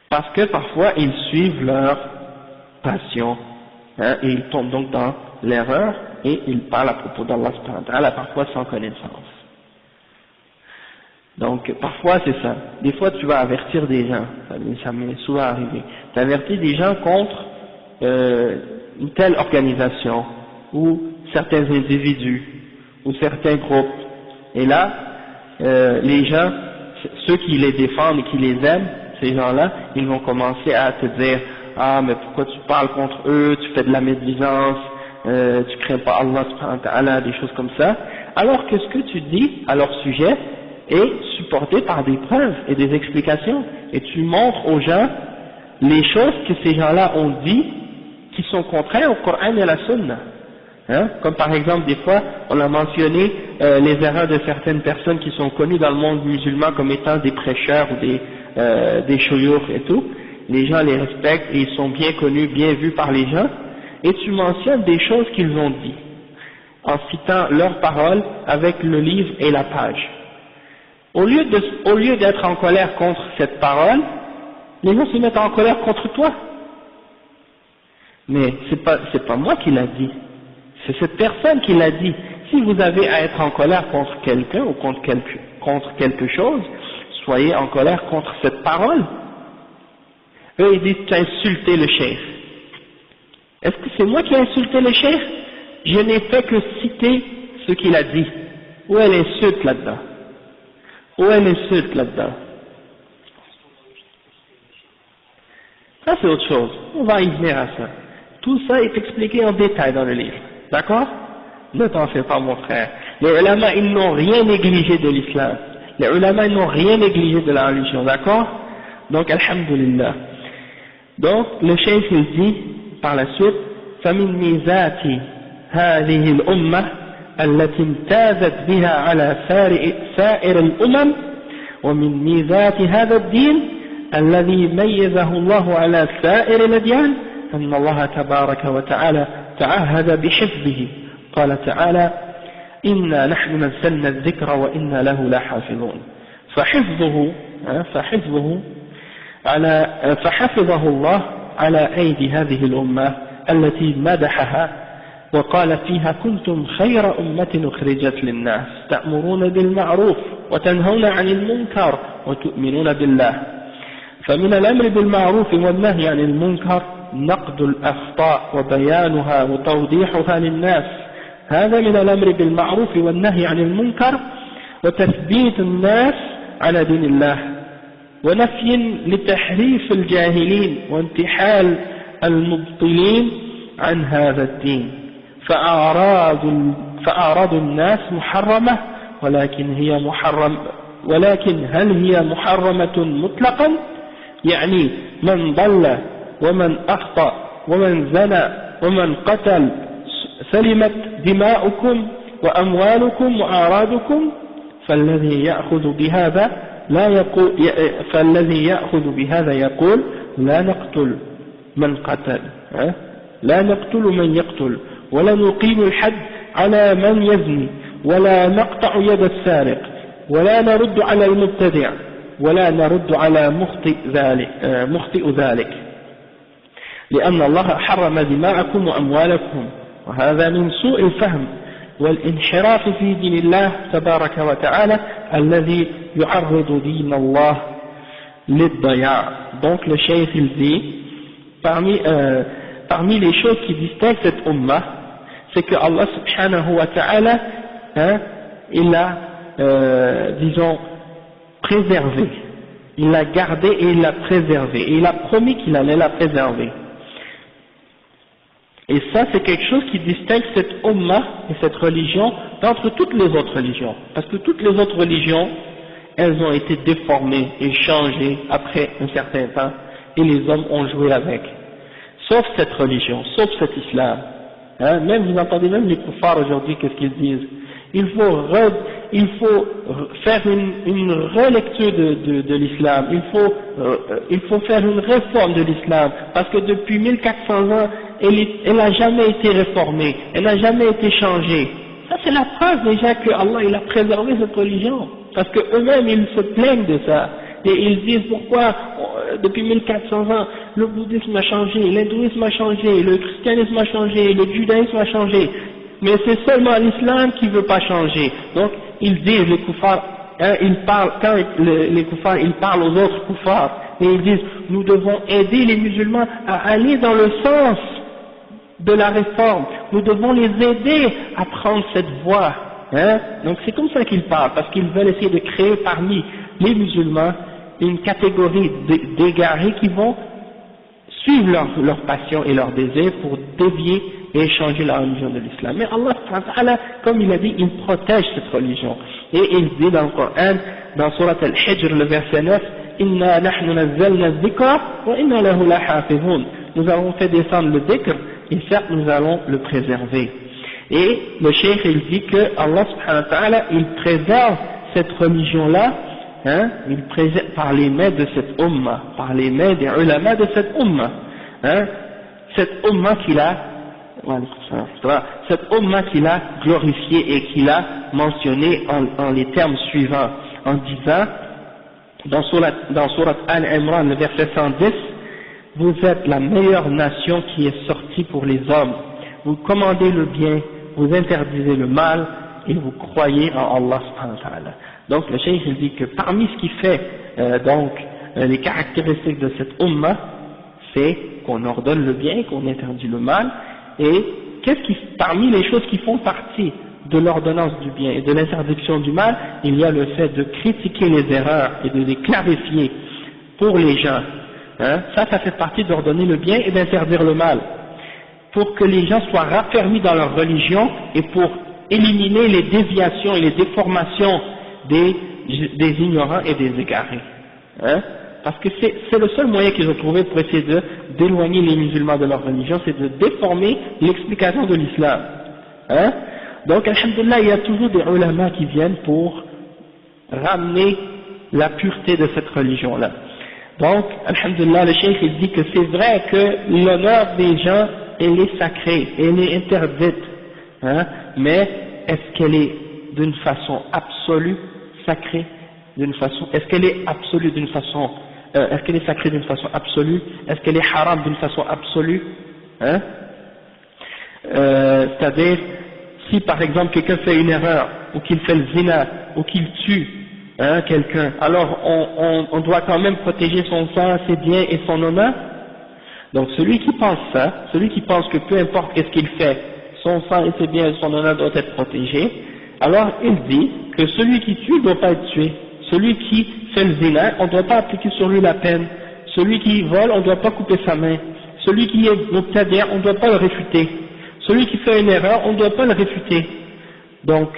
Parce que parfois ils suivent leur passion, et ils tombent donc dans l'erreur, et ils parlent à propos d'Allah subhanahu wa ta'ala, parfois sans connaissance. Donc parfois c'est ça, des fois tu vas avertir des gens, ça m'est souvent arrivé, tu avertis des gens contre une telle organisation, ou certains individus, ou certains groupes, et là, les gens, ceux qui les défendent et qui les aiment, ces gens-là, ils vont commencer à te dire, ah mais pourquoi tu parles contre eux, tu fais de la médisance, tu crains pas Allah subhanahu wa ta'ala, des choses comme ça, alors que ce que tu dis à leur sujet est supporté par des preuves et des explications, et tu montres aux gens les choses que ces gens-là ont dit qui sont contraires au Coran et à la Sunna. Comme par exemple des fois on a mentionné les erreurs de certaines personnes qui sont connues dans le monde musulman comme étant des prêcheurs ou des shuyukh et tout, les gens les respectent et ils sont bien connus, bien vus par les gens, et tu mentionnes des choses qu'ils ont dit en citant leurs paroles avec le livre et la page. Au lieu d'être en colère contre cette parole, les gens se mettent en colère contre toi. Mais c'est pas moi qui l'a dit, c'est cette personne qui l'a dit. Si vous avez à être en colère contre quelqu'un ou contre quelque chose, soyez en colère contre cette parole. Eux ils disent tu as insulté le cheikh. Est-ce que c'est moi qui ai insulté le cheikh? Je n'ai fait que citer ce qu'il a dit. Où est l'insulte là-dedans? Où est l'insulte là-dedans? Ça c'est autre chose, on va y venir à ça. Tout ça est expliqué en détail dans le livre, d'accord? Ne t'en fais pas mon frère. Les ulama ils n'ont rien négligé de l'islam. Les ulama ils n'ont rien négligé de la religion, d'accord? Donc alhamdulillah. Donc le cheikh il dit par la suite فمن ميزات هذه الأمة التي امتازت بها على سائر الأمم ومن ميزات هذا الدين الذي ميزه الله على سائر الأديان أن الله تبارك وتعالى تعهد بحفظه قال تعالى إنا نحن نزلنا الذكر وإنا له لحافظون فحفظه الله على أيدي هذه الأمة التي مدحها وقال فيها كنتم خير أمة أخرجت للناس تأمرون بالمعروف وتنهون عن المنكر وتؤمنون بالله. فمن الأمر بالمعروف والنهي عن المنكر نقد الأخطاء وبيانها وتوضيحها للناس، هذا من الأمر بالمعروف والنهي عن المنكر وتثبيت الناس على دين الله، ونفي لتحريف الجاهلين وانتحال المبطلين عن هذا الدين. فأعراض الناس محرمة، ولكن هل هي محرمة مطلقا؟ يعني من ضل ومن أخطأ ومن زنى ومن قتل سلمت دماؤكم وأموالكم وأعراضكم، فالذي يأخذ بهذا يقول لا نقتل من قتل، لا نقتل من يقتل، ولا نقيم الحد على من يزني، ولا نقطع يد السارق، ولا نرد على المبتدع، ولا نرد على مخطئ ذلك، لأن الله حرم دماءكم وأموالكم. وهذا من سوء الفهم والانحراف في دين الله تبارك وتعالى الذي يعرض دين الله للضياع. Donc le cheikh il dit, parmi les choses qui distinguent cette ummah, c'est que Allah subhanahu wa ta'ala, il a, disons, préservé, il l'a gardé et il l'a préservé, et il a promis qu'il allait la préserver. Et ça, c'est quelque chose qui distingue cette ummah et cette religion d'entre toutes les autres religions. Parce que toutes les autres religions, elles ont été déformées et changées après un certain temps, et les hommes ont joué avec. Sauf cette religion, sauf cet islam. Même, vous entendez même les kuffars aujourd'hui, qu'est-ce qu'ils disent? Il faut faire une relecture de l'islam, il faut faire une réforme de l'islam, parce que depuis 1400 ans, elle n'a jamais été réformée, elle n'a jamais été changée. Ça c'est la preuve déjà que Allah il a préservé cette religion, parce que eux-mêmes ils se plaignent de ça, et ils disent pourquoi depuis 1400 ans le bouddhisme a changé, l'hindouisme a changé, le christianisme a changé, le judaïsme a changé. Mais c'est seulement l'islam qui ne veut pas changer. Donc, ils disent, les kuffars, ils parlent, quand les kuffars, ils parlent aux autres kuffars, et ils disent, nous devons aider les musulmans à aller dans le sens de la réforme, nous devons les aider à prendre cette voie. Donc, c'est comme ça qu'ils parlent, parce qu'ils veulent essayer de créer parmi les musulmans une catégorie d'égarés qui vont suivre leur passion et leur désir pour dévier et changer la religion de l'islam. Mais Allah, comme il a dit, il protège cette religion. Et il dit dans le Coran, dans Surat Al-Hijr, le verset 9, Inna nahnu nazzalna dhikra wa inna lahu lahafizun. Nous avons fait descendre le dhikr, et certes nous allons le préserver. Et le cheikh il dit que Allah subhanahu wa ta'ala, il préserve cette religion-là, il préserve par les mains de cette ummah, par les mains des ulama de cette ummah, cette ummah qu'il a glorifié et qu'il a mentionné en les termes suivants, en disant dans Surat Al-Imran, le verset 110, vous êtes la meilleure nation qui est sortie pour les hommes, vous commandez le bien, vous interdisez le mal et vous croyez en Allah subhanahu wa ta'ala. Donc le cheikh il dit que parmi ce qui fait les caractéristiques de cette ummah, c'est qu'on ordonne le bien, qu'on interdit le mal. Et parmi les choses qui font partie de l'ordonnance du bien et de l'interdiction du mal, il y a le fait de critiquer les erreurs et de les clarifier pour les gens. Ça fait partie d'ordonner le bien et d'interdire le mal, pour que les gens soient raffermis dans leur religion et pour éliminer les déviations et les déformations des ignorants et des égarés. Parce que c'est le seul moyen qu'ils ont trouvé pour essayer d'éloigner les musulmans de leur religion, c'est de déformer l'explication de l'islam. Donc, alhamdulillah, il y a toujours des ulama qui viennent pour ramener la pureté de cette religion-là. Donc, alhamdulillah, le cheikh il dit que c'est vrai que l'honneur des gens, elle est sacrée, elle est interdite, mais est-ce qu'elle est d'une façon absolue sacrée, est-ce qu'elle est absolue d'une façon est-ce qu'elle est sacrée d'une façon absolue? Est-ce qu'elle est haram d'une façon absolue? C'est-à-dire, si par exemple quelqu'un fait une erreur, ou qu'il fait le zina, ou qu'il tue, hein, quelqu'un, alors on doit quand même protéger son sang, ses biens et son honneur. Donc celui qui pense ça, celui qui pense que peu importe qu'est-ce qu'il fait, son sang et ses biens et son honneur doivent être protégés, alors il dit que celui qui tue ne doit pas être tué, celui qui fait le zina, on ne doit pas appliquer sur lui la peine, celui qui vole, on ne doit pas couper sa main, celui qui est mubtadi', on ne doit pas le réfuter, celui qui fait une erreur, on ne doit pas le réfuter. Donc,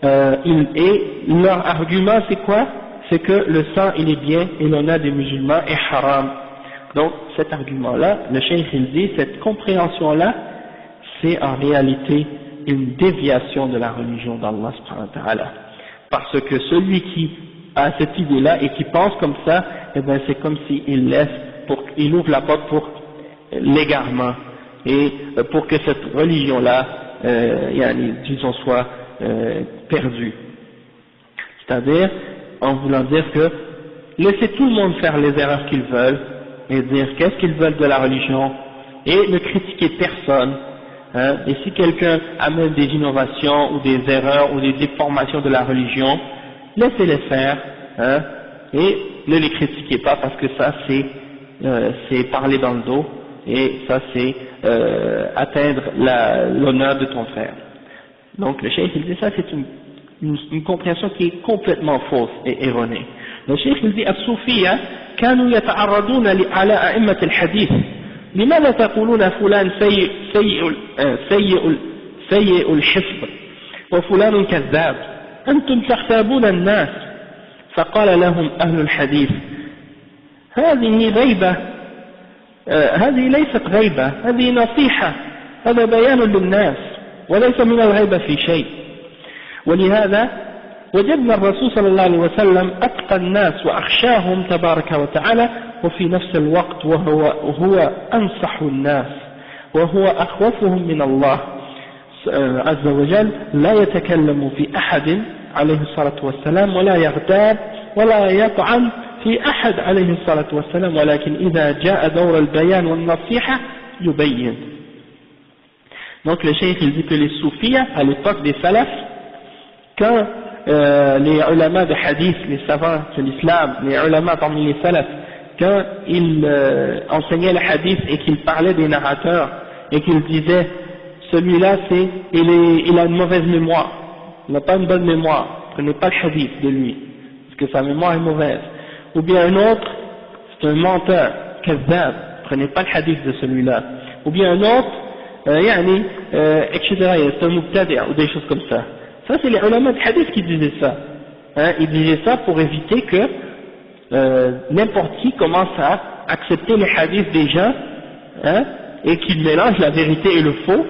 et leur argument c'est quoi? C'est que le sang il est bien et l'honneur des musulmans est haram. Donc cet argument-là, le cheikh il dit, cette compréhension-là, c'est en réalité une déviation de la religion d'Allah subhanahu wa ta'ala. Parce que celui qui a cette idée-là et qui pense comme ça, eh ben c'est comme s'il laisse, il ouvre la porte pour l'égarement et pour que cette religion-là, disons, soit perdue. C'est-à-dire, en voulant dire que laissez tout le monde faire les erreurs qu'ils veulent et dire qu'est-ce qu'ils veulent de la religion et ne critiquer personne. Hein, et si quelqu'un amène des innovations ou des erreurs ou des déformations de la religion, laissez-les faire, hein, et ne les critiquez pas parce que ça c'est parler dans le dos et ça c'est atteindre l'honneur de ton frère. Donc le cheikh il dit ça c'est une compréhension qui est complètement fausse et erronée. Le cheikh il dit الصوفية كانوا يتعرضون على أئمة الحديث لماذا تقولون فلان سيء الحفظ وفلان كذاب أنتم تغتابون الناس فقال لهم أهل الحديث هذه غيبة هذه ليست غيبة هذه نصيحة هذا بيان للناس وليس من الغيبة في شيء ولهذا وجدنا الرسول صلى الله عليه وسلم أتقى الناس وأخشاهم تبارك وتعالى وفي نفس الوقت وهو أنصح الناس وهو أخوفهم من الله عز وجل لا يتكلم في أحد عليه الصلاة والسلام ولا يغتاب ولا يطعن في أحد عليه الصلاة والسلام ولكن إذا جاء دور البيان والنصيحة يبين. Donc le cheikh il dit que les soufis à l'époque des salafs, quand les ulama de hadith, les savants de l'islam, les ulama parmi les salafs, quand ils enseignaient le hadith et qu'ils parlaient des narrateurs et qu'ils disaient celui-là il a une mauvaise mémoire, il n'a pas une bonne mémoire, prenez pas le hadith de lui parce que sa mémoire est mauvaise, ou bien un autre c'est un menteur, kazzab, prenez pas le hadith de celui-là, ou bien un autre etc. c'est un mubtadi' ou des choses comme ça. Ça c'est les ulama de hadith qui disaient ça, hein, ils disaient ça pour éviter que n'importe qui commence à accepter les hadiths des gens, hein, et qu'il mélange la vérité et le faux,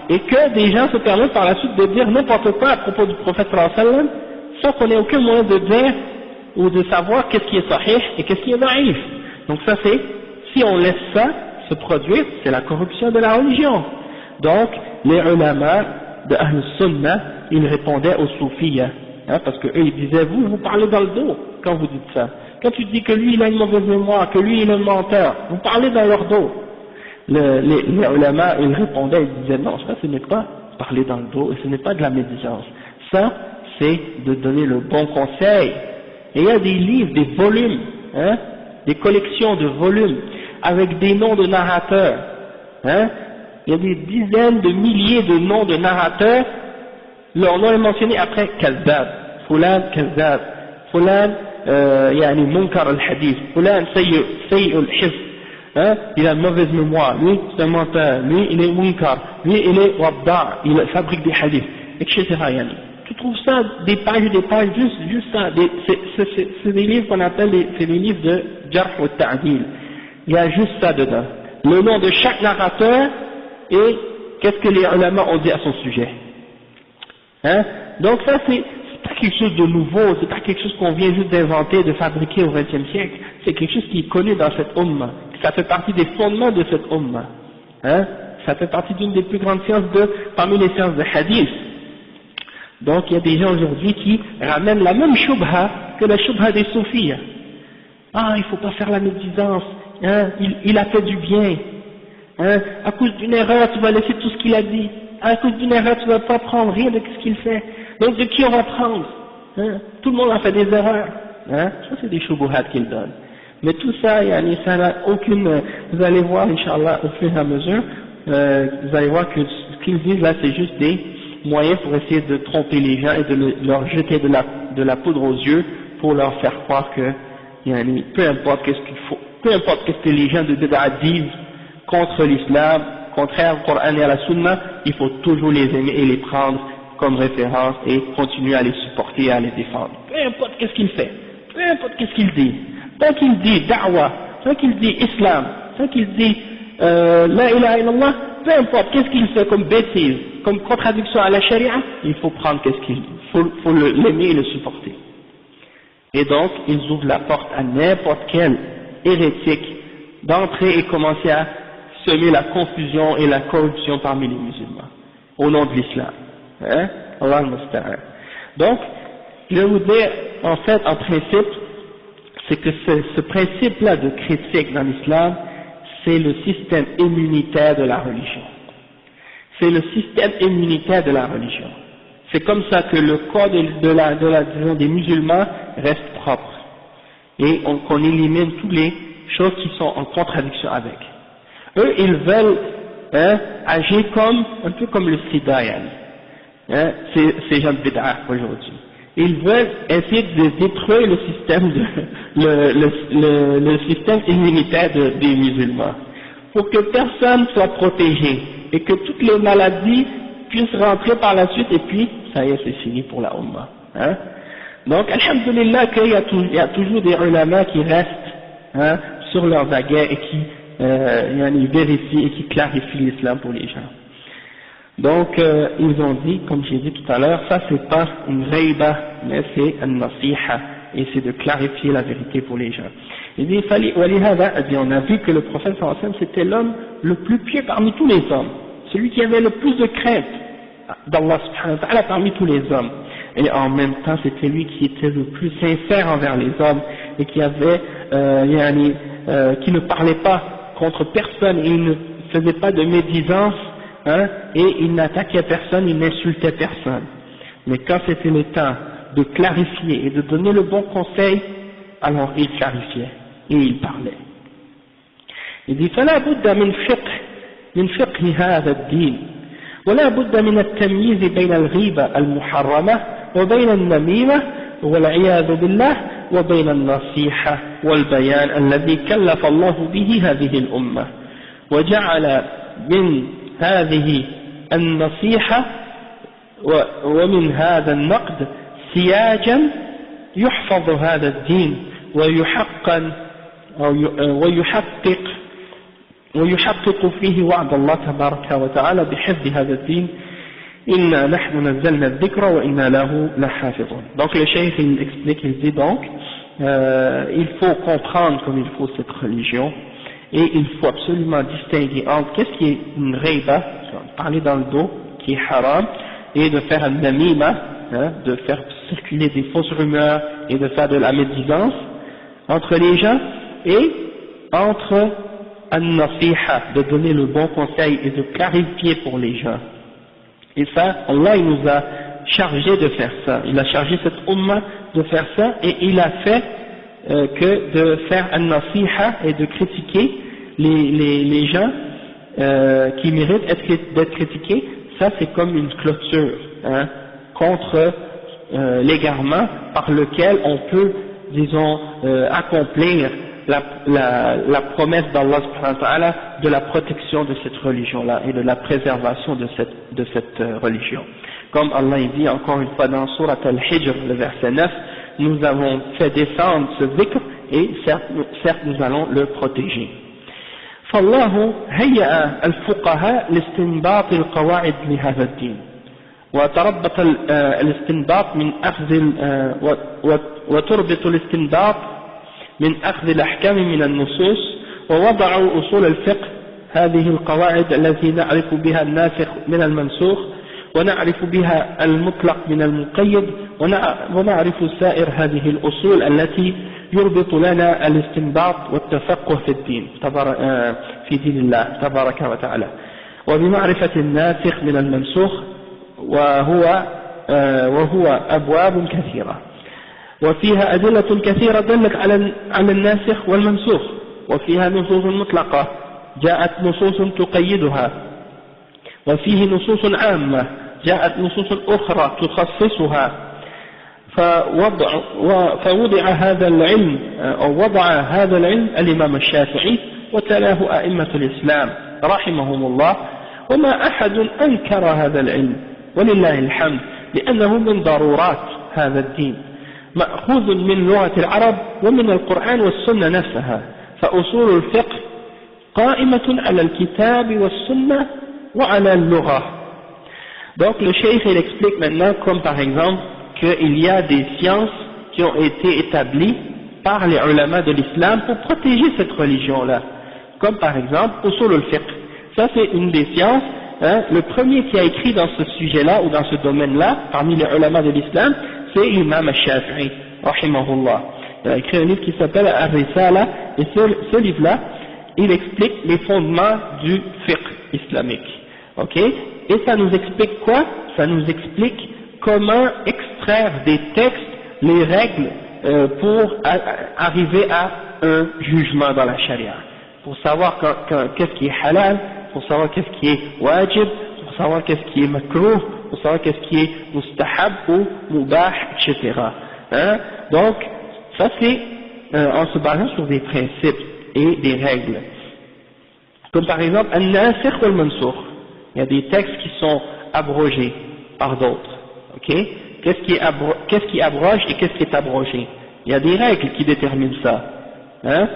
et que des gens se permettent par la suite de dire n'importe quoi à propos du prophète sallallahu alayhi wa sallam sans qu'on ait aucun moyen de dire ou de savoir qu'est-ce qui est sahih et qu'est-ce qui est daïf. Donc ça c'est, si on laisse ça se produire, c'est la corruption de la religion. Donc les ulama de Ahl Sunnah, ils répondaient aux soufis, hein, parce que eux ils disaient vous parlez dans le dos quand vous dites ça. Quand tu dis que lui il a une mauvaise mémoire, que lui il est un menteur, vous parlez dans leur dos. Les ulama ils répondaient, ils disaient non, ça ce n'est pas parler dans le dos et ce n'est pas de la médisance. Ça c'est de donner le bon conseil. Et il y a des livres, des volumes, hein, des collections de volumes avec des noms de narrateurs, hein. Il y a des dizaines de milliers de noms de narrateurs, leur nom est mentionné après Kazzab, Fulan Kazzab, Fulan Munkar al-Hadith, Fulan Sayy al-Hifz, hein, il a une mauvaise mémoire, lui c'est un menteur, lui il est Munkar, lui il est Wadda', il fabrique des hadiths, etc. Tu trouves ça, des pages, juste ça, c'est des livres qu'on appelle c'est des livres de Jarh wa Ta'dil, il y a juste ça dedans, le nom de chaque narrateur et qu'est-ce que les ulama ont dit à son sujet. Hein? Donc ça c'est pas quelque chose de nouveau, c'est pas quelque chose qu'on vient juste d'inventer, de fabriquer au XXe siècle, c'est quelque chose qui est connu dans cette umma, ça fait partie des fondements de cette umma. Hein? Ça fait partie d'une des plus grandes sciences parmi les sciences de hadith. Donc il y a des gens aujourd'hui qui ramènent la même shubha que la shubha des soufis. Ah, il faut pas faire la médisance, hein? Il a fait du bien. Hein, à cause d'une erreur, tu vas laisser tout ce qu'il a dit. À cause d'une erreur, tu ne vas pas prendre rien de ce qu'il fait. Donc de qui on va prendre? hein, tout le monde a fait des erreurs, hein, ça c'est des shubuhat qu'il donne. Mais tout ça, ça n'a aucune, vous allez voir, Inch'Allah, au fur et à mesure, vous allez voir que ce qu'ils disent là, c'est juste des moyens pour essayer de tromper les gens et de leur jeter de la poudre aux yeux pour leur faire croire que, peu importe qu'est-ce qu'il faut, peu importe qu'est-ce que les gens de Bid'a disent contre l'islam, contraire au Coran et à la Sunna, il faut toujours les aimer et les prendre comme référence et continuer à les supporter et à les défendre. Peu importe qu'est-ce qu'il fait, peu importe qu'est-ce qu'il dit. Tant qu'il dit da'wah, tant qu'il dit islam, tant qu'il dit la ilaha illallah, peu importe qu'est-ce qu'il fait comme bêtise, comme contradiction à la charia, il faut prendre qu'est-ce qu'il dit, faut l'aimer et le supporter. Et donc, ils ouvrent la porte à n'importe quel hérétique d'entrer et commencer à semer la confusion et la corruption parmi les musulmans, au nom de l'islam. Hein? Allah al-Musta'an. Donc, je vais vous dire, en fait, en principe, c'est que ce principe-là de critique dans l'islam, c'est le système immunitaire de la religion. C'est le système immunitaire de la religion. C'est comme ça que le corps disons, des musulmans reste propre. Et qu'on élimine toutes les choses qui sont en contradiction avec. Eux, ils veulent agir un peu comme le sida, ces gens de bid'a aujourd'hui. Ils veulent essayer de détruire le système le système immunitaire des musulmans, pour que personne soit protégé et que toutes les maladies puissent rentrer par la suite et puis ça y est, c'est fini pour la Ummah. Hein? Donc, alhamdulillah qu'il y a toujours des ulama qui restent sur leurs aguets et qui vérifient et qui clarifient l'islam pour les gens. Donc, ils ont dit, comme j'ai dit tout à l'heure, ça c'est pas une ghaiba, mais c'est un nasiha, et c'est de clarifier la vérité pour les gens. Il dit, on a vu que le prophète sallallahu alayhi wa sallam, c'était l'homme le plus pieux parmi tous les hommes, celui qui avait le plus de crainte d'Allah subhanahu wa ta'ala parmi tous les hommes. Et en même temps, c'était lui qui était le plus sincère envers les hommes, et qui avait, qui ne parlait pas contre personne, et il ne faisait pas de médisance, et il n'attaquait personne, il n'insultait personne. Mais quand c'était le temps de clarifier et de donner le bon conseil, alors il clarifiait et il parlait. Il dit فلا بد من فقه هذا الدين ولا بد من التمييز بين الغيبة المحرمة وبين النميمة والعياذ بالله وبين النصيحة والبيان الذي كلف الله به هذه الأمة وجعل من هذه النصيحة ومن هذا النقد سياجا يحفظ هذا الدين ويحقق فيه وعد الله تبارك وتعالى بحفظ هذا الدين إنا نحن نزلنا الذكر وإنا له لحافظون. Donc le cheikh il explique, il dit donc il faut comprendre comme il faut cette religion et il faut absolument distinguer entre qu'est-ce qui est une ghaiba, parler dans le dos, qui est haram, et de faire un namima, de faire circuler des fausses rumeurs et de faire de la médisance entre les gens, et entre an-nasiha, de donner le bon conseil et de clarifier pour les gens. Et ça, Allah il nous a chargé de faire ça, il a chargé cette ummah de faire ça, et il a fait que de faire an-nasiha et de critiquer les gens qui méritent d'être critiqués. Ça c'est comme une clôture contre l'égarement par lequel on peut, disons, accomplir la promesse d'Allah subhanahu wa ta'ala de la protection de cette religion-là et de la préservation de cette religion. Comme Allah dit encore une fois dans Surat Al-Hijr, le verset 9, nous avons fait descendre ce dhikr et certes nous allons le protéger. فالله هيأ الفقهاء لاستنباط القواعد لهذا الدين وتربط الاستنباط من أخذ وتربط الاستنباط من أخذ الأحكام من النصوص ووضعوا أصول الفقه هذه القواعد التي نعرف بها الناسخ من المنسوخ ونعرف بها المطلق من المقيد ونعرف سائر هذه الأصول التي يربط لنا الاستنباط والتفقه في الدين في دين الله تبارك وتعالى وبمعرفة الناسخ من المنسوخ وهو أبواب كثيرة. وفيها أدلة كثيرة دلت على الناسخ والمنسوخ، وفيها نصوص مطلقة جاءت نصوص تقيدها، وفيه نصوص عامة جاءت نصوص أخرى تخصصها. فوضع هذا العلم أو وضع هذا العلم الإمام الشافعي وتلاه أئمة الإسلام رحمهم الله، وما أحد أنكر هذا العلم ولله الحمد، لأنه من ضرورات هذا الدين، مأخوذ من لغة العرب ومن القرآن والسنة نفسها. فأصول الفقه قائمة على الكتاب والسنة وعلى اللغة. Donc le cheikh il explique maintenant, comme par exemple qu'il y a des sciences qui ont été établies par les ulama de l'islam pour protéger cette religion-là, comme par exemple usul al-fiqh. Ça c'est une des sciences, hein. Le premier qui a écrit dans ce sujet-là ou dans ce domaine-là parmi les ulama de l'islam, c'est l'imam al-Shafi'i rahimahullah. Il a écrit un livre qui s'appelle Ar-Risala, et ce livre-là il explique les fondements du fiqh islamique. Ok? Et ça nous explique quoi? Ça nous explique comment extraire des textes les règles pour arriver à un jugement dans la charia, pour savoir qu'est-ce qui est halal, pour savoir qu'est-ce qui est wajib, pour savoir qu'est-ce qui est makruh, pour savoir qu'est-ce qui est mustahab ou mubah, etc. Hein? Donc ça c'est en se basant sur des principes et des règles, comme par exemple al-nasikh wal-mansukh. Il y a des textes qui sont abrogés par d'autres. Ok? Qu'est-ce qui abroge et qu'est-ce qui est abrogé? Il y a des règles qui déterminent ça. Hein?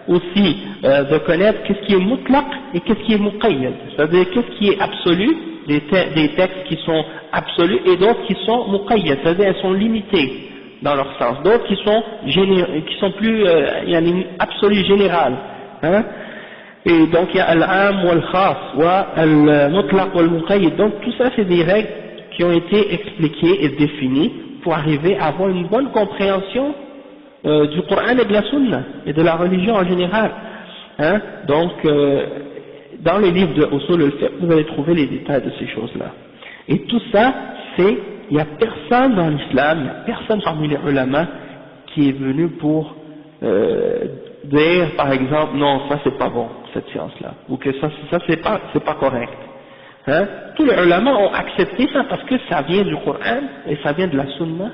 Aussi, de connaître qu'est-ce qui est mutlaq et qu'est-ce qui est muqayyad. C'est-à-dire qu'est-ce qui est absolu, des textes qui sont absolus et d'autres qui sont muqayyad, c'est-à-dire elles sont limitées dans leur sens. D'autres qui sont plus absolues, générales. Hein? Et donc il y a al-am wal-khas wa al-mutlaq wal-muqayyad. Donc tout ça c'est des règles qui ont été expliquées et définies pour arriver à avoir une bonne compréhension du Coran et de la Sunna et de la religion en général. Hein? Donc dans les livres de Usul al-Fiqh vous allez trouver les détails de ces choses-là. Et tout ça, il n'y a personne dans l'islam, il n'y a personne parmi les ulama qui est venu pour dire par exemple non ça c'est pas bon cette science-là, ou que ça c'est pas correct. Hein? Tous les ulama ont accepté ça parce que ça vient du Coran et ça vient de la Sunna,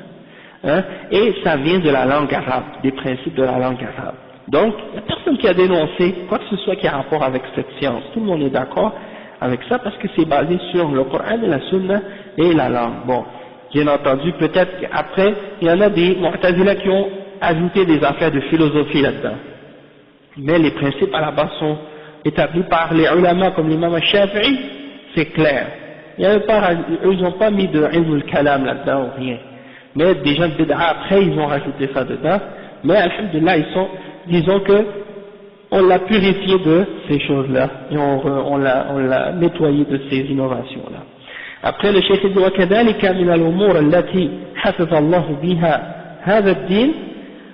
hein? Et ça vient de la langue arabe, des principes de la langue arabe. Donc il n'y a personne qui a dénoncé quoi que ce soit qui a rapport avec cette science. Tout le monde est d'accord avec ça parce que c'est basé sur le Coran et la Sunna et la langue. Bon, bien entendu, peut-être qu'après il y en a des Mu'tazila qui ont ajouté des affaires de philosophie là-dedans. Mais les principes à la base sont établis par les ulama comme l'imam al-Shafi'i, c'est clair. Eux ils n'ont pas mis de ilm al-kalam là-dedans ou rien. Mais des gens de bid'a après ils ont rajouté ça dedans. Mais alhamdulillah disons que on l'a purifié de ces choses-là et on l'a nettoyé de ces innovations-là. Après le cheikh dit وكذلك من الأمور التي حفظ الله بها هذا الدين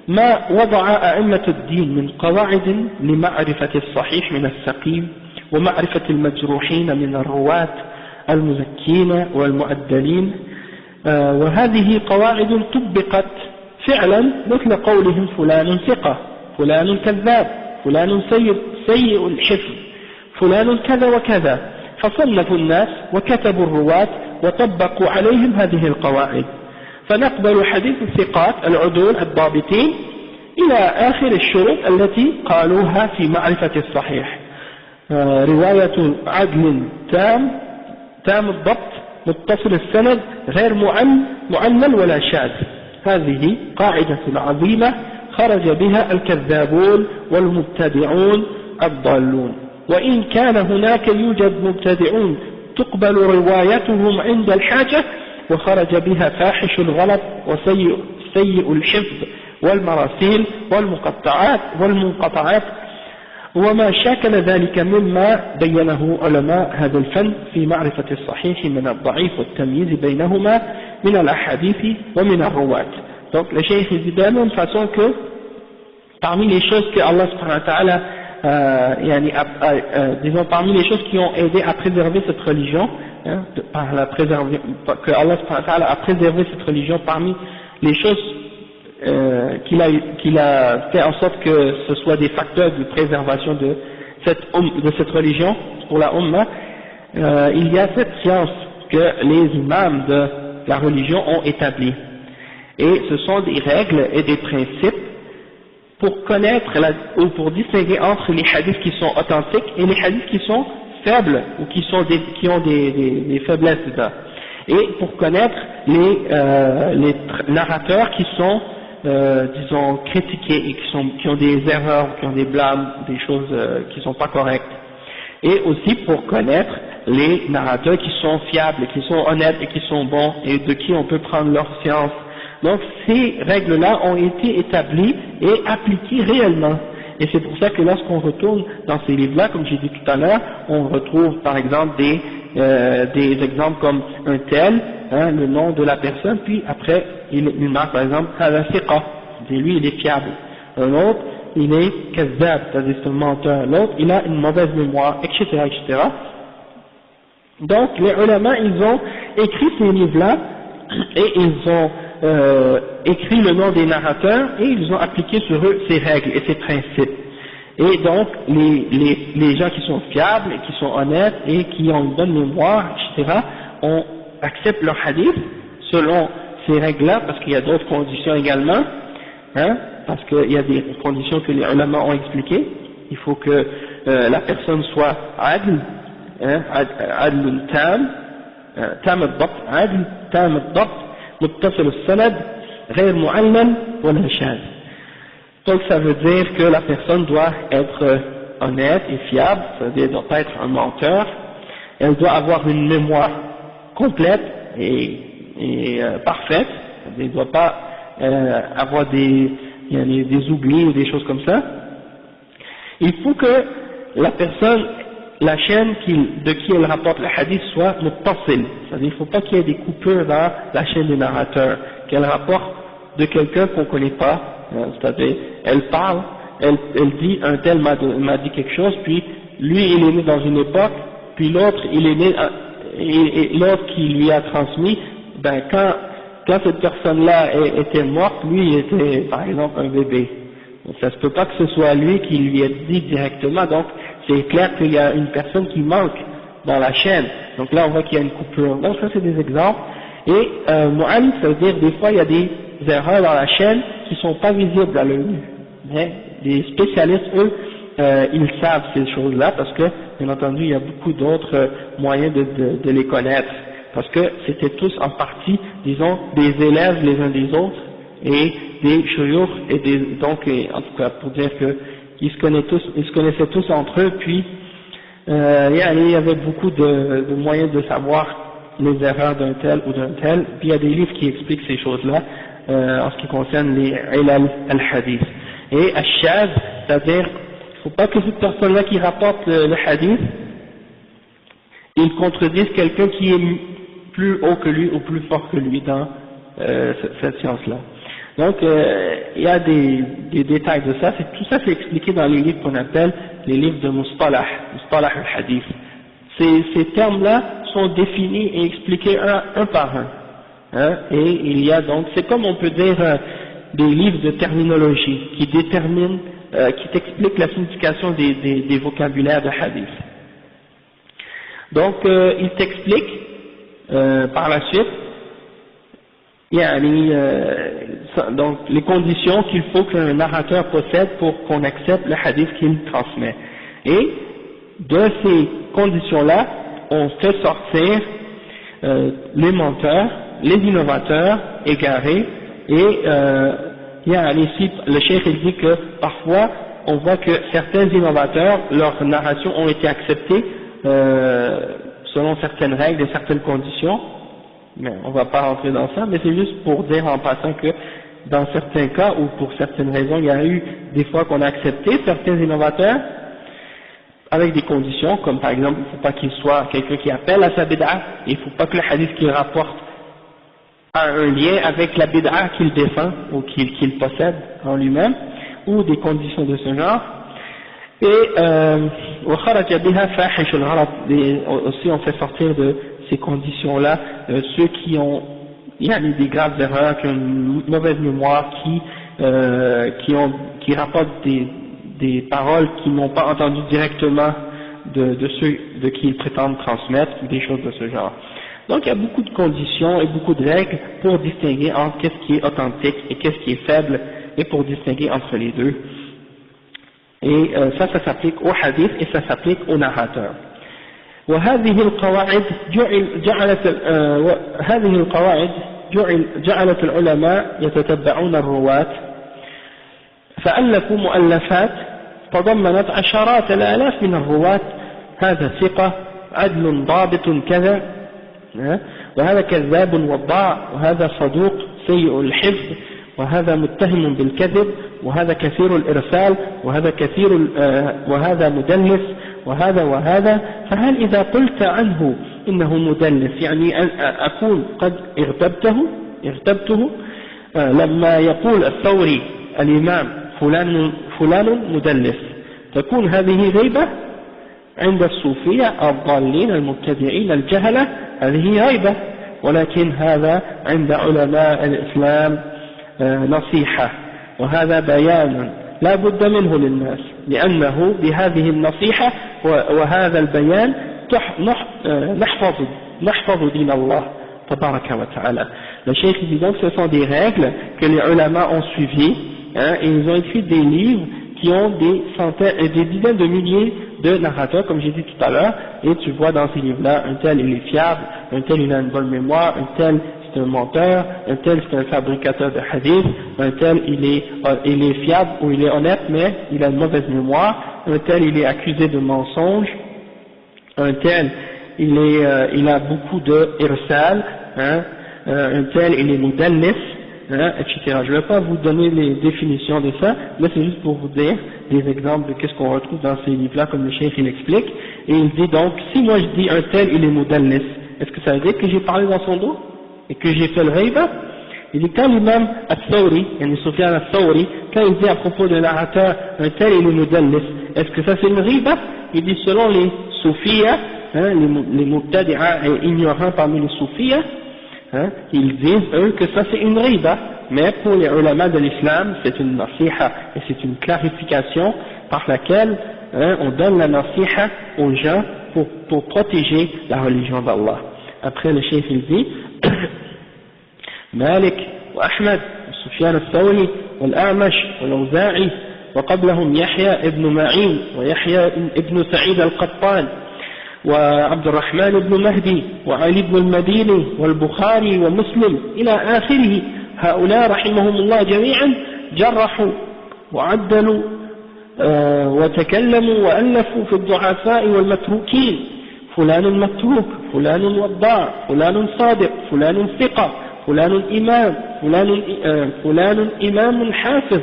ما وضع أئمة الدين من قواعد لمعرفة الصحيح من السقيم ومعرفة المجروحين من الرواة المزكين والمؤدلين، وهذه قواعد طبقت فعلا مثل قولهم فلان ثقة، فلان كذاب، فلان سيء الحفظ، فلان كذا وكذا، فصنفوا الناس وكتبوا الرواة وطبقوا عليهم هذه القواعد. فنقبل حديث الثقات العدول الضابطين إلى آخر الشروط التي قالوها في معرفة الصحيح، رواية عدل تام الضبط متصل السند غير معنل ولا شاذ. هذه قاعدة عظيمة خرج بها الكذابون والمبتدعون الضالون، وإن كان هناك يوجد مبتدعون تقبل روايتهم عند الحاجة، وخرج بها فاحش الغلط وسيء الحفظ والمراسيل والمنقطعات وما شاكل ذلك مما بينه علماء هذا الفن في معرفة الصحيح من الضعيف والتمييز بينهما من الأحاديث ومن الرواة. Donc le cheikh dit de la même façon que parmi les choses que Allah subhanahu wa ta'ala disons parmi les choses qui ont aidé à préserver cette religion, hein, que Allah subhanahu wa ta'ala a préservé cette religion, parmi les choses qu'il a fait en sorte que ce soit des facteurs de préservation de cette religion pour la Ummah, il y a cette science que les imams de la religion ont établie. Et ce sont des règles et des principes pour connaître ou pour distinguer entre les hadiths qui sont authentiques et les hadiths qui sont faibles ou qui ont des faiblesses dedans. Et pour connaître les narrateurs qui sont disons critiqués et qui ont des erreurs, qui ont des blâmes, des choses qui sont pas correctes. Et aussi pour connaître les narrateurs qui sont fiables, qui sont honnêtes et qui sont bons et de qui on peut prendre leur science. Donc ces règles-là ont été établies et appliquées réellement. Et c'est pour ça que lorsqu'on retourne dans ces livres-là, comme j'ai dit tout à l'heure, on retrouve par exemple des exemples comme un tel, le nom de la personne, puis après il marque par exemple Hada Thiqa, lui il est fiable. Un autre, il est Kazzab, c'est-à-dire c'est un menteur. L'autre, il a une mauvaise mémoire, etc., etc. Donc les ulama, ils ont écrit ces livres-là et ils ont écrit le nom des narrateurs et ils ont appliqué sur eux ces règles et ces principes. Et donc les gens qui sont fiables, et qui sont honnêtes et qui ont une bonne mémoire, etc., on accepte leur hadith selon ces règles-là, parce qu'il y a d'autres conditions également, parce qu'il y a des conditions que les ulama ont expliquées. Il faut que la personne soit adl, adl tam, tam al-dabt, adl, tam al-dabt, متصل السند غير معلم ولا شاذ. Donc ça veut dire que la personne doit être honnête et fiable, c'est-à-dire ne doit pas être un menteur, elle doit avoir une mémoire complète et parfaite, elle ne doit pas avoir des oublis ou des choses comme ça. Il faut que la personne, la chaîne de qui elle rapporte le hadith soit muttasil, c'est-à-dire il ne faut pas qu'il y ait des coupures dans la chaîne des narrateurs, qu'elle rapporte de quelqu'un qu'on ne connaît pas, c'est-à-dire elle parle, elle dit un tel m'a dit quelque chose, puis lui il est né dans une époque, puis l'autre il est né, et l'autre qui lui a transmis, ben quand cette personne-là était morte, lui il était par exemple un bébé. Donc, ça se peut pas que ce soit lui qui lui ait dit directement, donc c'est clair qu'il y a une personne qui manque dans la chaîne. Donc là on voit qu'il y a une coupure. Donc ça c'est des exemples. Et mu'allif, ça veut dire des fois il y a des erreurs dans la chaîne qui sont pas visibles à l'œil nu. Mais les spécialistes, eux, ils savent ces choses-là parce que, bien entendu, il y a beaucoup d'autres moyens de les connaître. Parce que c'était tous en partie, disons, des élèves les uns des autres et des shuyukh et donc, en tout cas, pour dire que ils se connaissaient tous entre eux, puis il y avait beaucoup de moyens de savoir les erreurs d'un tel ou d'un tel, puis il y a des livres qui expliquent ces choses-là en ce qui concerne les ilal al-hadith. Et al-shaz, c'est-à-dire, il ne faut pas que cette personne-là qui rapporte le hadith, il contredise quelqu'un qui est plus haut que lui ou plus fort que lui dans cette science-là. Donc, il y a des détails de ça. Tout ça, c'est expliqué dans les livres qu'on appelle les livres de Mustalah al-Hadith. Ces termes-là sont définis et expliqués un par un. Et il y a donc, c'est comme on peut dire des livres de terminologie qui déterminent, qui t'expliquent la signification des vocabulaires de hadith. Donc, il t'explique par la suite donc les conditions qu'il faut qu'un narrateur possède pour qu'on accepte le hadith qu'il transmet. Et de ces conditions-là, on fait sortir les menteurs, les innovateurs égarés, et ici le cheikh il dit que parfois on voit que certains innovateurs, leurs narrations ont été acceptées selon certaines règles et certaines conditions. Mais on ne va pas rentrer dans ça, mais c'est juste pour dire en passant que dans certains cas ou pour certaines raisons, il y a eu des fois qu'on a accepté certains innovateurs avec des conditions, comme par exemple, il ne faut pas qu'il soit quelqu'un qui appelle à sa bid'a, il ne faut pas que le hadith qu'il rapporte a un lien avec la bid'a qu'il défend ou qu'il possède en lui-même, ou des conditions de ce genre. Et aussi on fait sortir de ces conditions-là ceux qui ont il y a des graves erreurs, qui ont une mauvaise mémoire, qui rapportent des paroles qu'ils n'ont pas entendues directement de ceux de qui ils prétendent transmettre, ou des choses de ce genre. Donc il y a beaucoup de conditions et beaucoup de règles pour distinguer entre qu'est-ce qui est authentique et qu'est-ce qui est faible, et pour distinguer entre les deux. Et ça s'applique au hadith et ça s'applique au narrateur. وهذه القواعد جعلت العلماء يتتبعون الرواة فألفوا مؤلفات تضمنت عشرات الآلاف من الرواة، هذا ثقة عدل ضابط كذا، وهذا كذاب وضاع، وهذا صدوق سيء الحفظ، وهذا متهم بالكذب، وهذا كثير الإرسال، وهذا مدلس، وهذا. فهل إذا قلت عنه إنه مدلس يعني أكون قد اغتبته؟ لما يقول الثوري الإمام فلان مدلس، تكون هذه غيبة عند الصوفية الضالين المبتدعين الجهلة، هذه غيبة، ولكن هذا عند علماء الإسلام نصيحة، وهذا بيان لا بد منه للناس، لأنه بهذه النصيحة وهذا البيان نحفظ دين الله تبارك وتعالى. Le cheikh dit donc ce sont des règles que les ulama ont suivies, et ils ont écrit des livres qui ont des centaines et des dizaines de milliers de narrateurs, comme j'ai dit tout à l'heure, et tu vois dans ces livres-là, un tel il est fiable, un tel il a une bonne mémoire, un tel c'est un menteur, un tel c'est un fabricateur de hadith, un tel il est fiable ou il est honnête mais il a une mauvaise mémoire, un tel il est accusé de mensonge, un tel il a beaucoup de irsal, un tel il est mudallis, etc. Je ne vais pas vous donner les définitions de ça, mais c'est juste pour vous dire des exemples de qu'est-ce qu'on retrouve dans ces livres-là, comme le cheikh il explique. Et il dit donc, si moi je dis un tel il est mudallis, est-ce que ça veut dire que j'ai parlé dans son dos et que j'ai fait le ghayba? Il dit quand l'imam al-Thawri, Sufyan al-Thawri, quand il dit à propos de narrateur un tel il est mudallis, est-ce que ça c'est une ghayba? Il dit selon les soufiyas, les mubtadi'a et ignorants parmi les soufiyas, ils disent eux que ça c'est une riba, mais pour les ulama de l'islam c'est une nasiha, et c'est une clarification par laquelle on donne la nasiha aux gens pour protéger la religion d'Allah. Après le cheikh il dit Malik wa Ahmad, Sufyan al-Thawri, wal-A'mash, wal-Awza'i, وقبلهم يحيى ابن معين ويحيى ابن سعيد القطان وعبد الرحمن بن مهدي وعلي بن المديني والبخاري ومسلم إلى آخره. هؤلاء رحمهم الله جميعا جرحوا وعدلوا وتكلموا وألفوا في الضعفاء والمتروكين، فلان متروك، فلان وضاع، فلان صادق، فلان ثقة، فلان إمام، فلان إمام حافظ،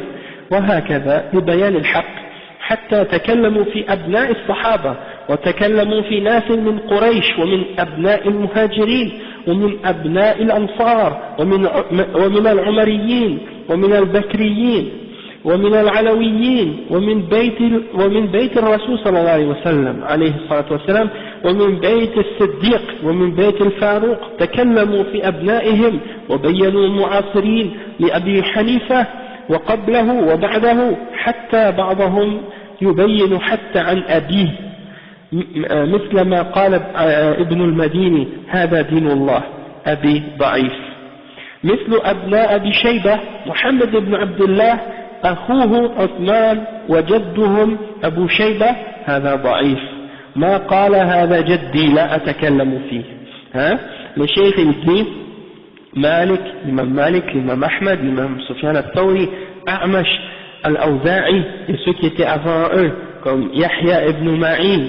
وهكذا لبيان الحق، حتى تكلموا في أبناء الصحابة، وتكلموا في ناس من قريش ومن أبناء المهاجرين ومن أبناء الأنصار ومن العمريين ومن البكريين ومن العلويين ومن بيت الرسول صلى الله عليه وسلم عليه الصلاة والسلام ومن بيت الصديق ومن بيت الفاروق، تكلموا في أبنائهم وبينوا معاصرين لأبي حنيفة وقبله وبعده، حتى بعضهم يبين حتى عن أبيه، مثل ما قال ابن المديني هذا دين الله أبي ضعيف، مثل أبناء أبي شيبة محمد بن عبد الله أخوه عثمان وجدهم أبو شيبة هذا ضعيف، ما قال هذا جدي لا أتكلم فيه. الشيخ الدين مالك، l'imam Malik, l'imam Ahmad, l'imam Sufyan al-Thawri, A'mash, al-Awza'i, et ceux qui étaient avant eux, comme Yahya ibn Ma'in,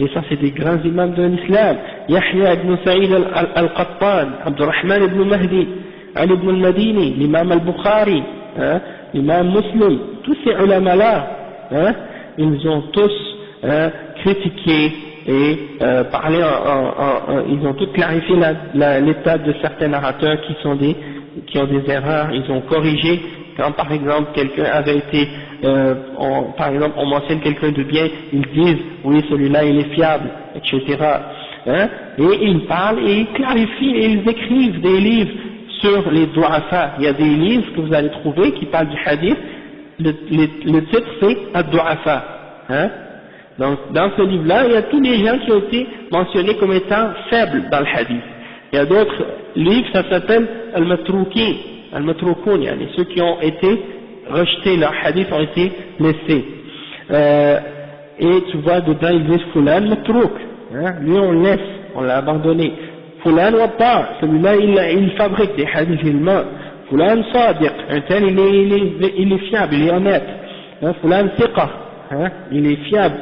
et ça c'est des grands imams de l'islam, Yahya ibn Sa'id al-Qattan, Abdurrahman ibn Mahdi, Ali ibn al-Madini, l'imam al-Bukhari, l'imam Muslim, tous ces ulama-là, ils ont tous critiqué et parlé ils ont tous clarifié l'état de certains narrateurs qui ont des erreurs, ils ont corrigé. Quand par exemple quelqu'un avait été, par exemple on mentionne quelqu'un de bien, ils disent oui celui-là il est fiable, etc. hein, et ils parlent et ils clarifient et ils écrivent des livres sur les du'afa. Il y a des livres que vous allez trouver qui parlent du hadith, le titre c'est Ad-Du'afa, hein. Donc dans ce livre-là, il y a tous les gens qui ont été mentionnés comme étant faibles dans le hadith. Il y a d'autres livres, ça s'appelle Al-Matroukin, Al-Matroukoun, yani ceux qui ont été rejetés, leurs hadiths ont été laissés. Et tu vois dedans ils disent Fulan Matrouk, hein, lui on le laisse, on l'a abandonné. Fulan Wabba, celui-là il fabrique des hadiths, il ment. Fulan Sadiq, un tel il est fiable, il est honnête. Hein, Fulan Thiqa, hein, il est fiable.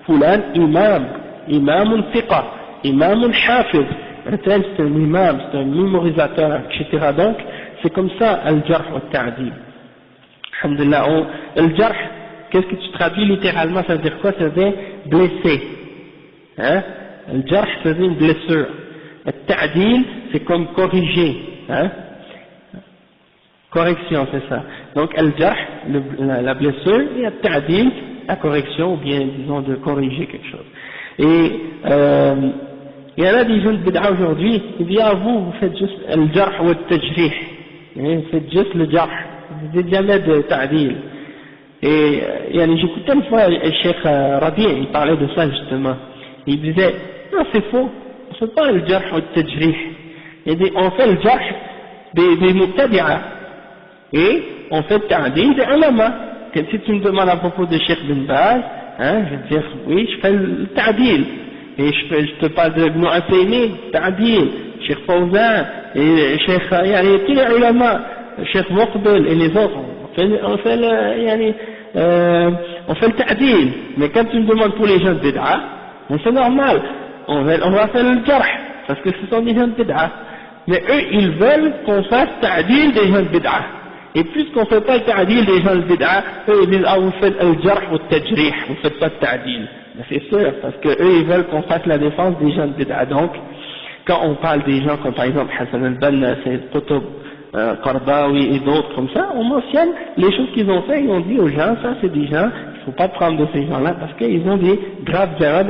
Fulan Imam, Imam Thiqa, Imam Hafiz, un tel c'est un imam, c'est un mémorisateur, etc. Donc c'est comme ça Al-Jarh wa Ta'dil. Alhamdulillah, Al-Jarh, qu'est-ce que tu traduis littéralement, ça veut dire quoi? Ça veut dire blessé. Hein? Al-Jarh, ça veut dire une blessure. Al-Ta'dil, c'est comme corriger. Hein? Correction, c'est ça. Donc Al-Jarh, la blessure, et Al-Ta'dil, la correction, ou bien disons de corriger quelque chose. Et il y en a des gens de bid'a aujourd'hui, ils disent ah vous faites juste Al-Jarh ou Al-Tajrih. Vous faites juste le Jarh, vous dites jamais de Ta'dil. Et j'écoutais une fois le Cheikh Rabi, il parlait de ça justement. Il disait, non c'est faux, on ne fait pas le jarh ou le tajrih. On fait le jarh des mubtadi'a et on fait le ta'dil des ulama. Si tu me demandes à propos de Cheikh Bin Baz, hein, je vais dire oui, je fais le ta'dil. Et je te parle de Ibn Uthaymin, ta'dil, Cheikh Fawzan, et Cheikh, tous les ulama, Cheikh Muqbil et les autres. On fait le ta'dil, mais quand tu me demandes pour les gens de bid'a, c'est normal, on va faire le jarh, parce que ce sont des gens de bid'a, mais eux ils veulent qu'on fasse ta'dil des gens de bid'a, et puisqu'on ne fait pas le ta'dil des gens de bid'a, eux ils disent ah vous faites le jarh ou le tajrih, vous ne faites pas le ta'dil, mais c'est sûr, parce que eux ils veulent qu'on fasse la défense des gens de bid'a. Donc quand on parle des gens comme par exemple Hassan al-Banna, Sayyid Qutb, Qardawi et d'autres comme ça, on mentionne les choses qu'ils ont fait et on dit aux gens, ça c'est des gens, il ne faut pas prendre de ces gens-là parce qu'ils ont des graves erreurs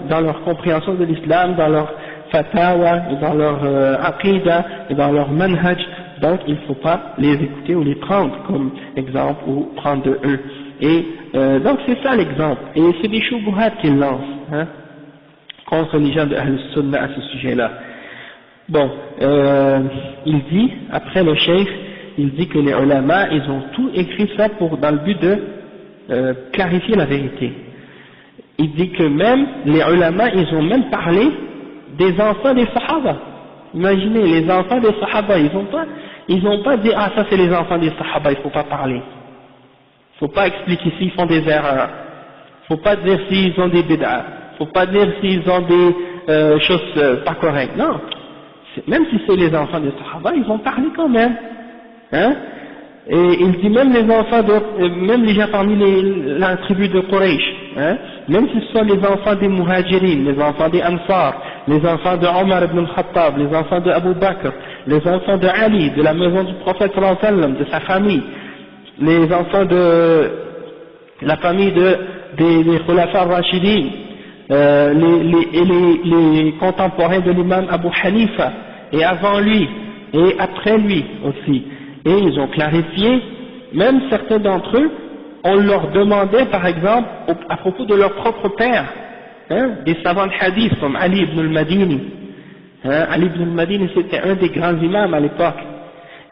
dans leur compréhension de l'islam, dans leur fatawa, dans leur aqidah et dans leur manhaj, donc il ne faut pas les écouter ou les prendre comme exemple ou prendre de eux. Et donc c'est ça l'exemple, et c'est des shubuhat qu'ils lancent, hein, contre les gens de Ahl-Sunnah à ce sujet-là. Bon, il dit, après le cheikh, il dit que les ulama, ils ont tout écrit ça dans le but de clarifier la vérité. Il dit que même les ulama, ils ont même parlé des enfants des sahaba. Imaginez, les enfants des sahaba, ils ont pas dit, ah ça c'est les enfants des sahaba, il faut pas parler. Il faut pas expliquer s'ils font des erreurs. Il faut pas dire s'ils ont des bid'ah. Il faut pas dire s'ils ont des choses pas correctes. Non. Même si c'est les enfants des Sahaba, ils vont parler quand même, hein. Et il dit même les enfants même les gens parmi la tribu de Quraysh, hein, même si ce sont les enfants des Muhajirin, les enfants des Ansar, les enfants de Omar ibn al-Khattab, les enfants de Abu Bakr, les enfants de Ali, de la maison du prophète sallallahu alayhi wa sallam, de sa famille, les enfants de la famille des Khulafa Rashidin, les contemporains de l'imam Abu Hanifa, et avant lui, et après lui aussi. Et ils ont clarifié, même certains d'entre eux, on leur demandait par exemple, à propos de leur propre père, hein, des savants de hadith comme Ali ibn al-Madini. Hein, Ali ibn al-Madini c'était un des grands imams à l'époque.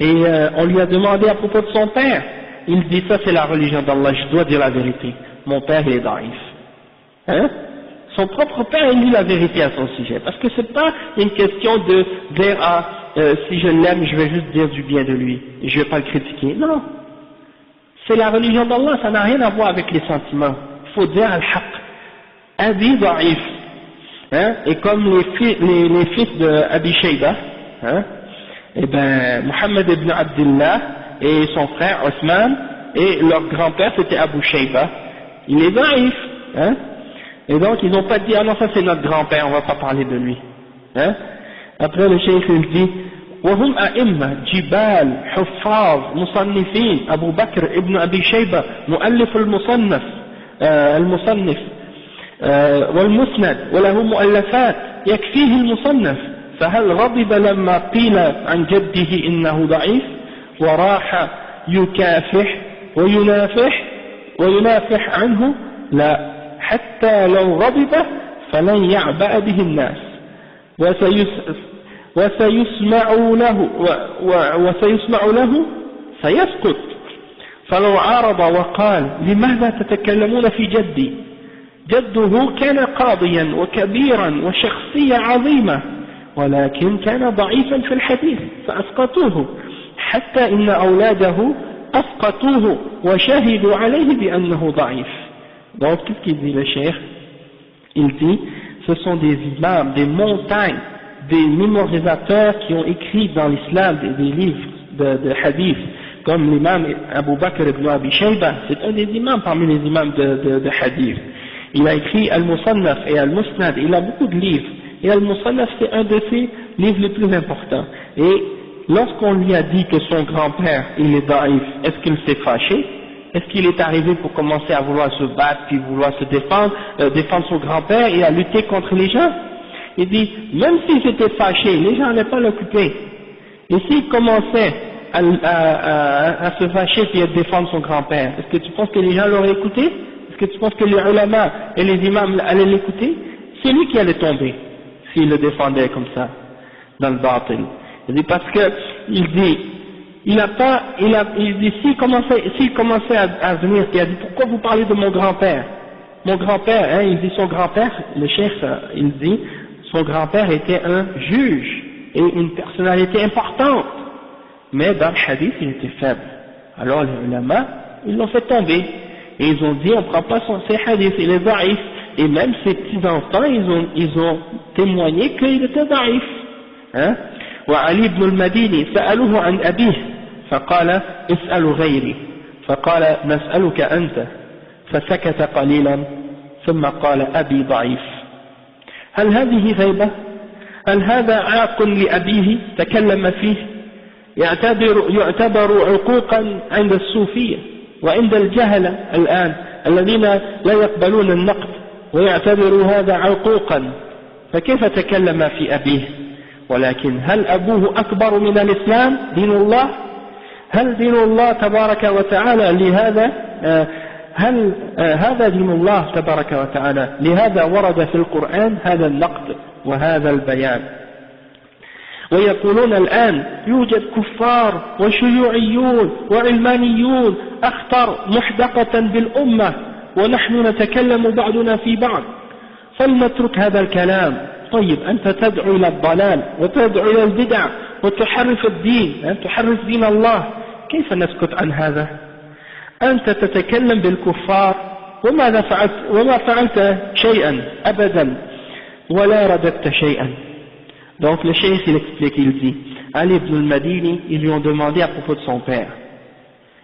Et on lui a demandé à propos de son père. Il dit ça c'est la religion d'Allah, je dois dire la vérité. Mon père il est daïf. Hein? Son propre père il dit la vérité à son sujet, parce que c'est pas une question de dire si je l'aime je vais juste dire du bien de lui, et je vais pas le critiquer, non, c'est la religion d'Allah, ça n'a rien à voir avec les sentiments, il faut dire al-haq, Abi daif, hein, et comme les fils de Abi Shayba, hein, et ben Muhammad ibn Abdullah et son frère Osman, et leur grand-père c'était Abu Shayba, il est daif, hein. Et donc ils n'ont pas dit ah non ça c'est notre grand-père, on va pas parler de lui. Hein? Après le cheikh il dit وهم أئمة جبال حفاظ مصنفين أبو بكر ابن أبي شيبة مؤلف المصنف والمسند وله مؤلفات يكفيه المصنف فهل غضب لما قيل عن جده إنه ضعيف وراح يكافح وينافح عنه؟ لا، حتى لو غضب فلن يعبأ به الناس وسيسمع له فيسكت. فلو عارض وقال لماذا تتكلمون في جدي؟ جده كان قاضيا وكبيرا وشخصية عظيمة ولكن كان ضعيفا في الحديث فأسقطوه، حتى إن أولاده أسقطوه وشهدوا عليه بأنه ضعيف. Donc qu'est-ce qu'il dit le cheikh? Il dit ce sont des imams, des montagnes, des mémorisateurs qui ont écrit dans l'islam des livres de hadith, comme l'imam Abu Bakr ibn Abi Shayba, c'est un des imams parmi les imams de hadith. Il a écrit Al-Musannaf et Al-Musnad, il a beaucoup de livres, et Al-Musannaf c'est un de ses livres les plus importants. Et lorsqu'on lui a dit que son grand-père il est daïf, est-ce qu'il s'est fâché? Est-ce qu'il est arrivé pour commencer à vouloir se battre, puis vouloir se défendre son grand-père et à lutter contre les gens? Il dit, même s'il s'était fâché, les gens n'allaient pas l'occuper. Et s'il commençait à se fâcher puis à défendre son grand-père, est-ce que tu penses que les gens l'auraient écouté? Est-ce que tu penses que les ulama et les imams allaient l'écouter? C'est lui qui allait tomber s'il le défendait comme ça, dans le batil. Il dit parce que, il dit, il dit s'il commençait à venir, il a dit pourquoi vous parlez de mon grand-père? Mon grand-père, hein, il dit son grand-père, le cheikh, il dit son grand-père était un juge et une personnalité importante, mais dans le hadith il était faible. Alors les ulama, ils l'ont fait tomber et ils ont dit on ne prend pas ses hadiths, il est daïf, et même ses petits-enfants ils ont témoigné qu'il était daïf. Hein? وعلي بن المديني سألوه عن أبيه فقال اسألوا غيري فقال نسألك أنت فسكت قليلا ثم قال أبي ضعيف. هل هذه غيبة؟ هل هذا عاق لأبيه تكلم فيه؟ يعتبر عقوقا عند الصوفية وعند الجهلة الآن الذين لا يقبلون النقد ويعتبروا هذا عقوقا، فكيف تكلم في أبيه؟ ولكن هل أبوه أكبر من الإسلام دين الله؟ هل دين الله تبارك وتعالى لهذا هذا دين الله تبارك وتعالى لهذا ورد في القرآن هذا النقد وهذا البيان. ويقولون الآن يوجد كفار وشيوعيون وعلمانيون أخطر محدقة بالأمة ونحن نتكلم بعضنا في بعض، فلنترك هذا الكلام. طيب أنت تدعو إلى الضلال وتدعو إلى البدع وتحرف الدين، تحرف دين الله، كيف نسكت عن هذا؟ أنت تتكلم بالكفار وما فعلت شيئا أبدا ولا رددت شيئا. Donc le cheikh il explique, il dit Ali ibn al-Madini, ils lui ont demandé à propos de son père,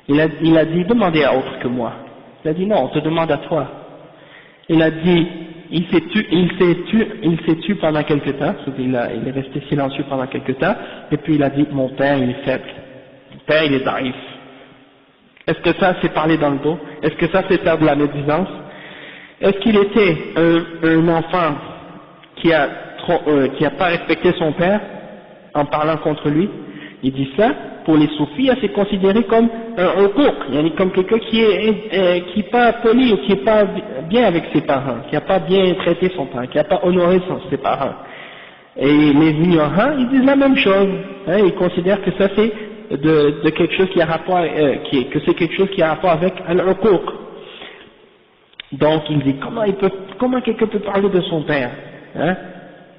il a dit demandez à autre que moi. Il a dit non, on te demande à toi. Il a dit il s'est tué pendant quelque temps, il est resté silencieux pendant quelque temps, et puis il a dit mon père il est faible, mon père il est daïf. Est-ce que ça c'est parler dans le dos? Est-ce que ça c'est faire de la médisance? Est-ce qu'il était un enfant qui a pas respecté son père en parlant contre lui? Il dit ça, pour les soufis, c'est considéré comme un uquq, comme quelqu'un qui est pas poli ou qui est pas bien avec ses parents, qui a pas bien traité son père, qui a pas honoré ses parents. Et les ignorants, ils disent la même chose, hein, ils considèrent que ça c'est de quelque chose qui a rapport, que c'est quelque chose qui a rapport avec al-uquq. Donc il dit comment quelqu'un peut parler de son père, hein?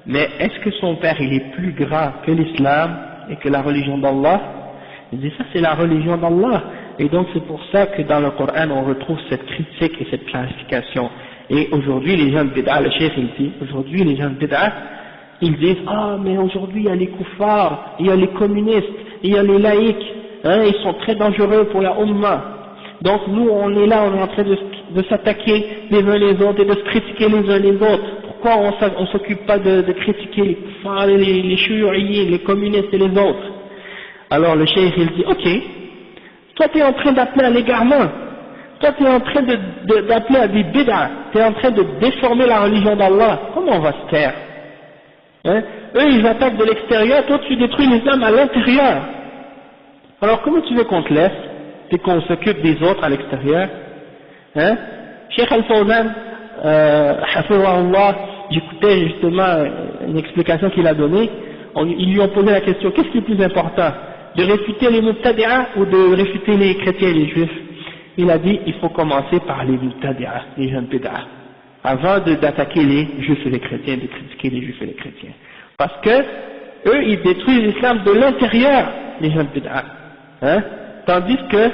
Mais est-ce que son père il est plus grand que l'islam et que la religion d'Allah? Il dit ça c'est la religion d'Allah, et donc c'est pour ça que dans le Coran on retrouve cette critique et cette classification. Et aujourd'hui les gens de bid'a, le cheikh il dit, aujourd'hui les gens de bid'a, ils disent ah mais aujourd'hui il y a les kuffars, il y a les communistes, il y a les laïcs, hein, ils sont très dangereux pour la ummah. Donc nous on est là, on est en train de s'attaquer les uns les autres et de se critiquer les uns les autres. Pourquoi on s'occupe pas de critiquer les kuffars, les chouyouyis, les communistes et les autres? Alors le cheikh il dit ok, toi tu es en train d'appeler à l'égarement, toi tu es en train d'appeler à des bid'a, tu es en train de déformer la religion d'Allah, comment on va se taire? Hein? Eux, ils attaquent de l'extérieur, toi tu détruis l'islam à l'intérieur. Alors comment tu veux qu'on te laisse et qu'on s'occupe des autres à l'extérieur? Hein? Cheikh Al-Fawzan, hafizahullah, j'écoutais justement une explication qu'il a donnée. Ils lui ont posé la question, qu'est-ce qui est plus important, de réfuter les Mubtadi'a ou de réfuter les chrétiens et les juifs? Il a dit, il faut commencer par les Mubtadi'a, les jeunes Bid'a, avant d'attaquer les juifs et les chrétiens, de critiquer les juifs et les chrétiens. Parce que eux, ils détruisent l'islam de l'intérieur, les jeunes Bid'a. Hein? Tandis que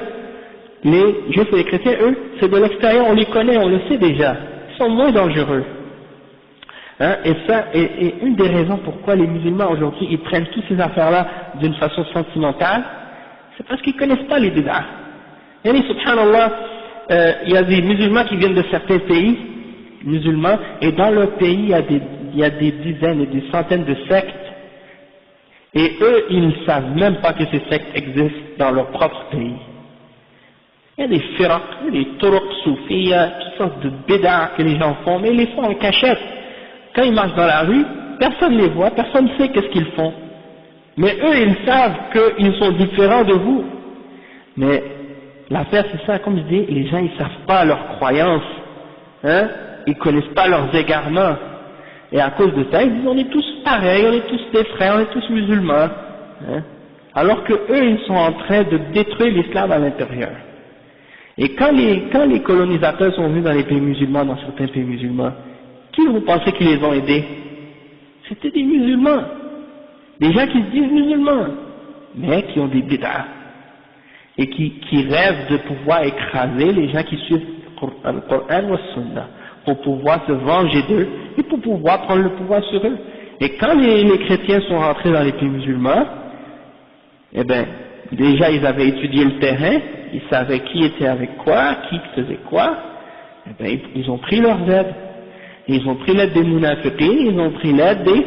les juifs et les chrétiens, eux, c'est de l'extérieur, on les connaît, on le sait déjà. Ils sont moins dangereux. Hein? Et ça est une des raisons pourquoi les musulmans aujourd'hui, ils prennent toutes ces affaires-là d'une façon sentimentale, c'est parce qu'ils connaissent pas les bid'ah. Et subhanallah, il y a des musulmans qui viennent de certains pays musulmans, et dans leur pays, il y a des dizaines et des centaines de sectes, et eux, ils ne savent même pas que ces sectes existent dans leur propre pays. Il y a des firaq, il y a des turuq soufiyya, toutes sortes de bid'ah que les gens font, mais ils les font en cachette. Quand ils marchent dans la rue, personne ne les voit, personne ne sait qu'est-ce qu'ils font. Mais eux, ils savent qu'ils sont différents de vous. Mais l'affaire, c'est ça, comme je dis, les gens, ils savent pas leurs croyances. Hein? Ils connaissent pas leurs égarements. Et à cause de ça, ils disent, on est tous pareils, on est tous des frères, on est tous musulmans. Hein? Alors que eux, ils sont en train de détruire l'islam à l'intérieur. Et quand les colonisateurs sont venus dans les pays musulmans, dans certains pays musulmans, qui vous pensez qui les ont aidés? C'était des musulmans, des gens qui se disent musulmans, mais qui ont des bid'ah, et qui rêvent de pouvoir écraser les gens qui suivent le Coran ou le Sunna, pour pouvoir se venger d'eux, et pour pouvoir prendre le pouvoir sur eux. Et quand les chrétiens sont rentrés dans les pays musulmans, eh ben, déjà ils avaient étudié le terrain, ils savaient qui était avec quoi, qui faisait quoi, eh ben, ils ont pris leurs aides. Ils ont pris l'aide des munafiqin, ils ont pris l'aide des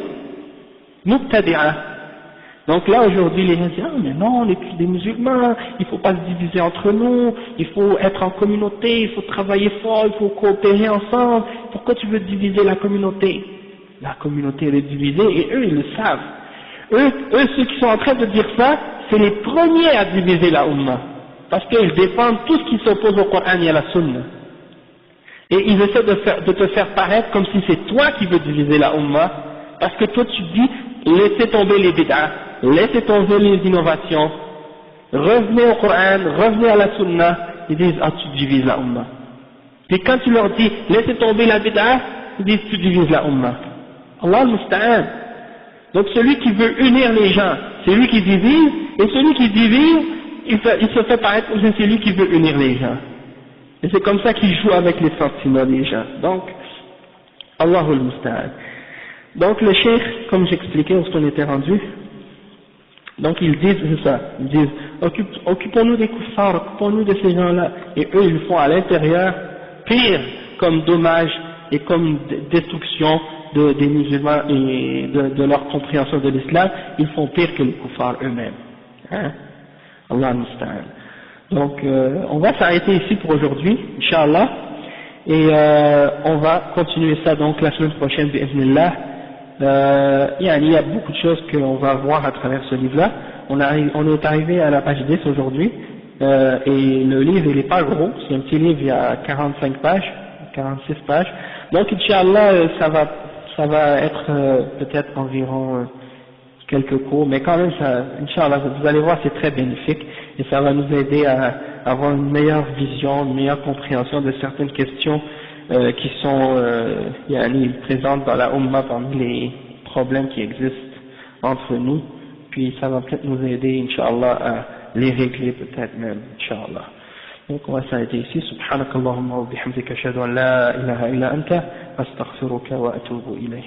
mubtadi'a. Donc là aujourd'hui les gens disent, ah mais non, on est tous des musulmans, il ne faut pas se diviser entre nous, il faut être en communauté, il faut travailler fort, il faut coopérer ensemble. Pourquoi tu veux diviser la communauté? La communauté elle est divisée et eux ils le savent. Eux ceux qui sont en train de dire ça, c'est les premiers à diviser la Ummah. Parce qu'ils défendent tout ce qui s'oppose au Coran et à la Sunna. Et ils essaient de te faire paraître comme si c'est toi qui veux diviser la Ummah, parce que toi tu dis, laissez tomber les bid'ah, laissez tomber les innovations, revenez au Coran, revenez à la Sunna, ils disent, ah tu divises la Ummah. Puis quand tu leur dis, laissez tomber la bid'ah, ils disent, tu divises la Ummah. Allah al-Musta'an. Donc celui qui veut unir les gens, c'est lui qui divise, et celui qui divise, il se fait paraître comme si c'est lui qui veut unir les gens. Et c'est comme ça qu'ils jouent avec les sentiments des gens. Donc, Allahul Musta'an. Donc le cheikh, comme j'expliquais lorsqu'on était rendu, donc ils disent, c'est ça, ils disent, occupons-nous des kuffars, occupons-nous de ces gens-là. Et eux, ils font à l'intérieur pire comme dommage et comme destruction des musulmans et de leur compréhension de l'islam, ils font pire que les kuffars eux-mêmes. Hein? Allahul Musta'an. Donc on va s'arrêter ici pour aujourd'hui, Inch'Allah, et on va continuer ça donc la semaine prochaine, bi'idhnillah. Il y a beaucoup de choses qu'on va voir à travers ce livre-là. On est arrivé à la page 10 aujourd'hui, et le livre il n'est pas gros, c'est un petit livre, il y a 45 pages, 46 pages. Donc Inch'Allah, ça va être peut-être environ quelques cours, mais quand même, Inch'Allah, vous allez voir, c'est très bénéfique et ça va nous aider à avoir une meilleure vision, une meilleure compréhension de certaines questions qui sont présentes dans la Ummah parmi les problèmes qui existent entre nous, puis ça va peut-être nous aider, Inch'Allah, à les régler peut-être même, Inch'Allah. Donc on va s'arrêter ici. Subhanakallahumma wa bihamdika ashhadu an la ilaha illa anta astaghfiruka wa atubu ilayh.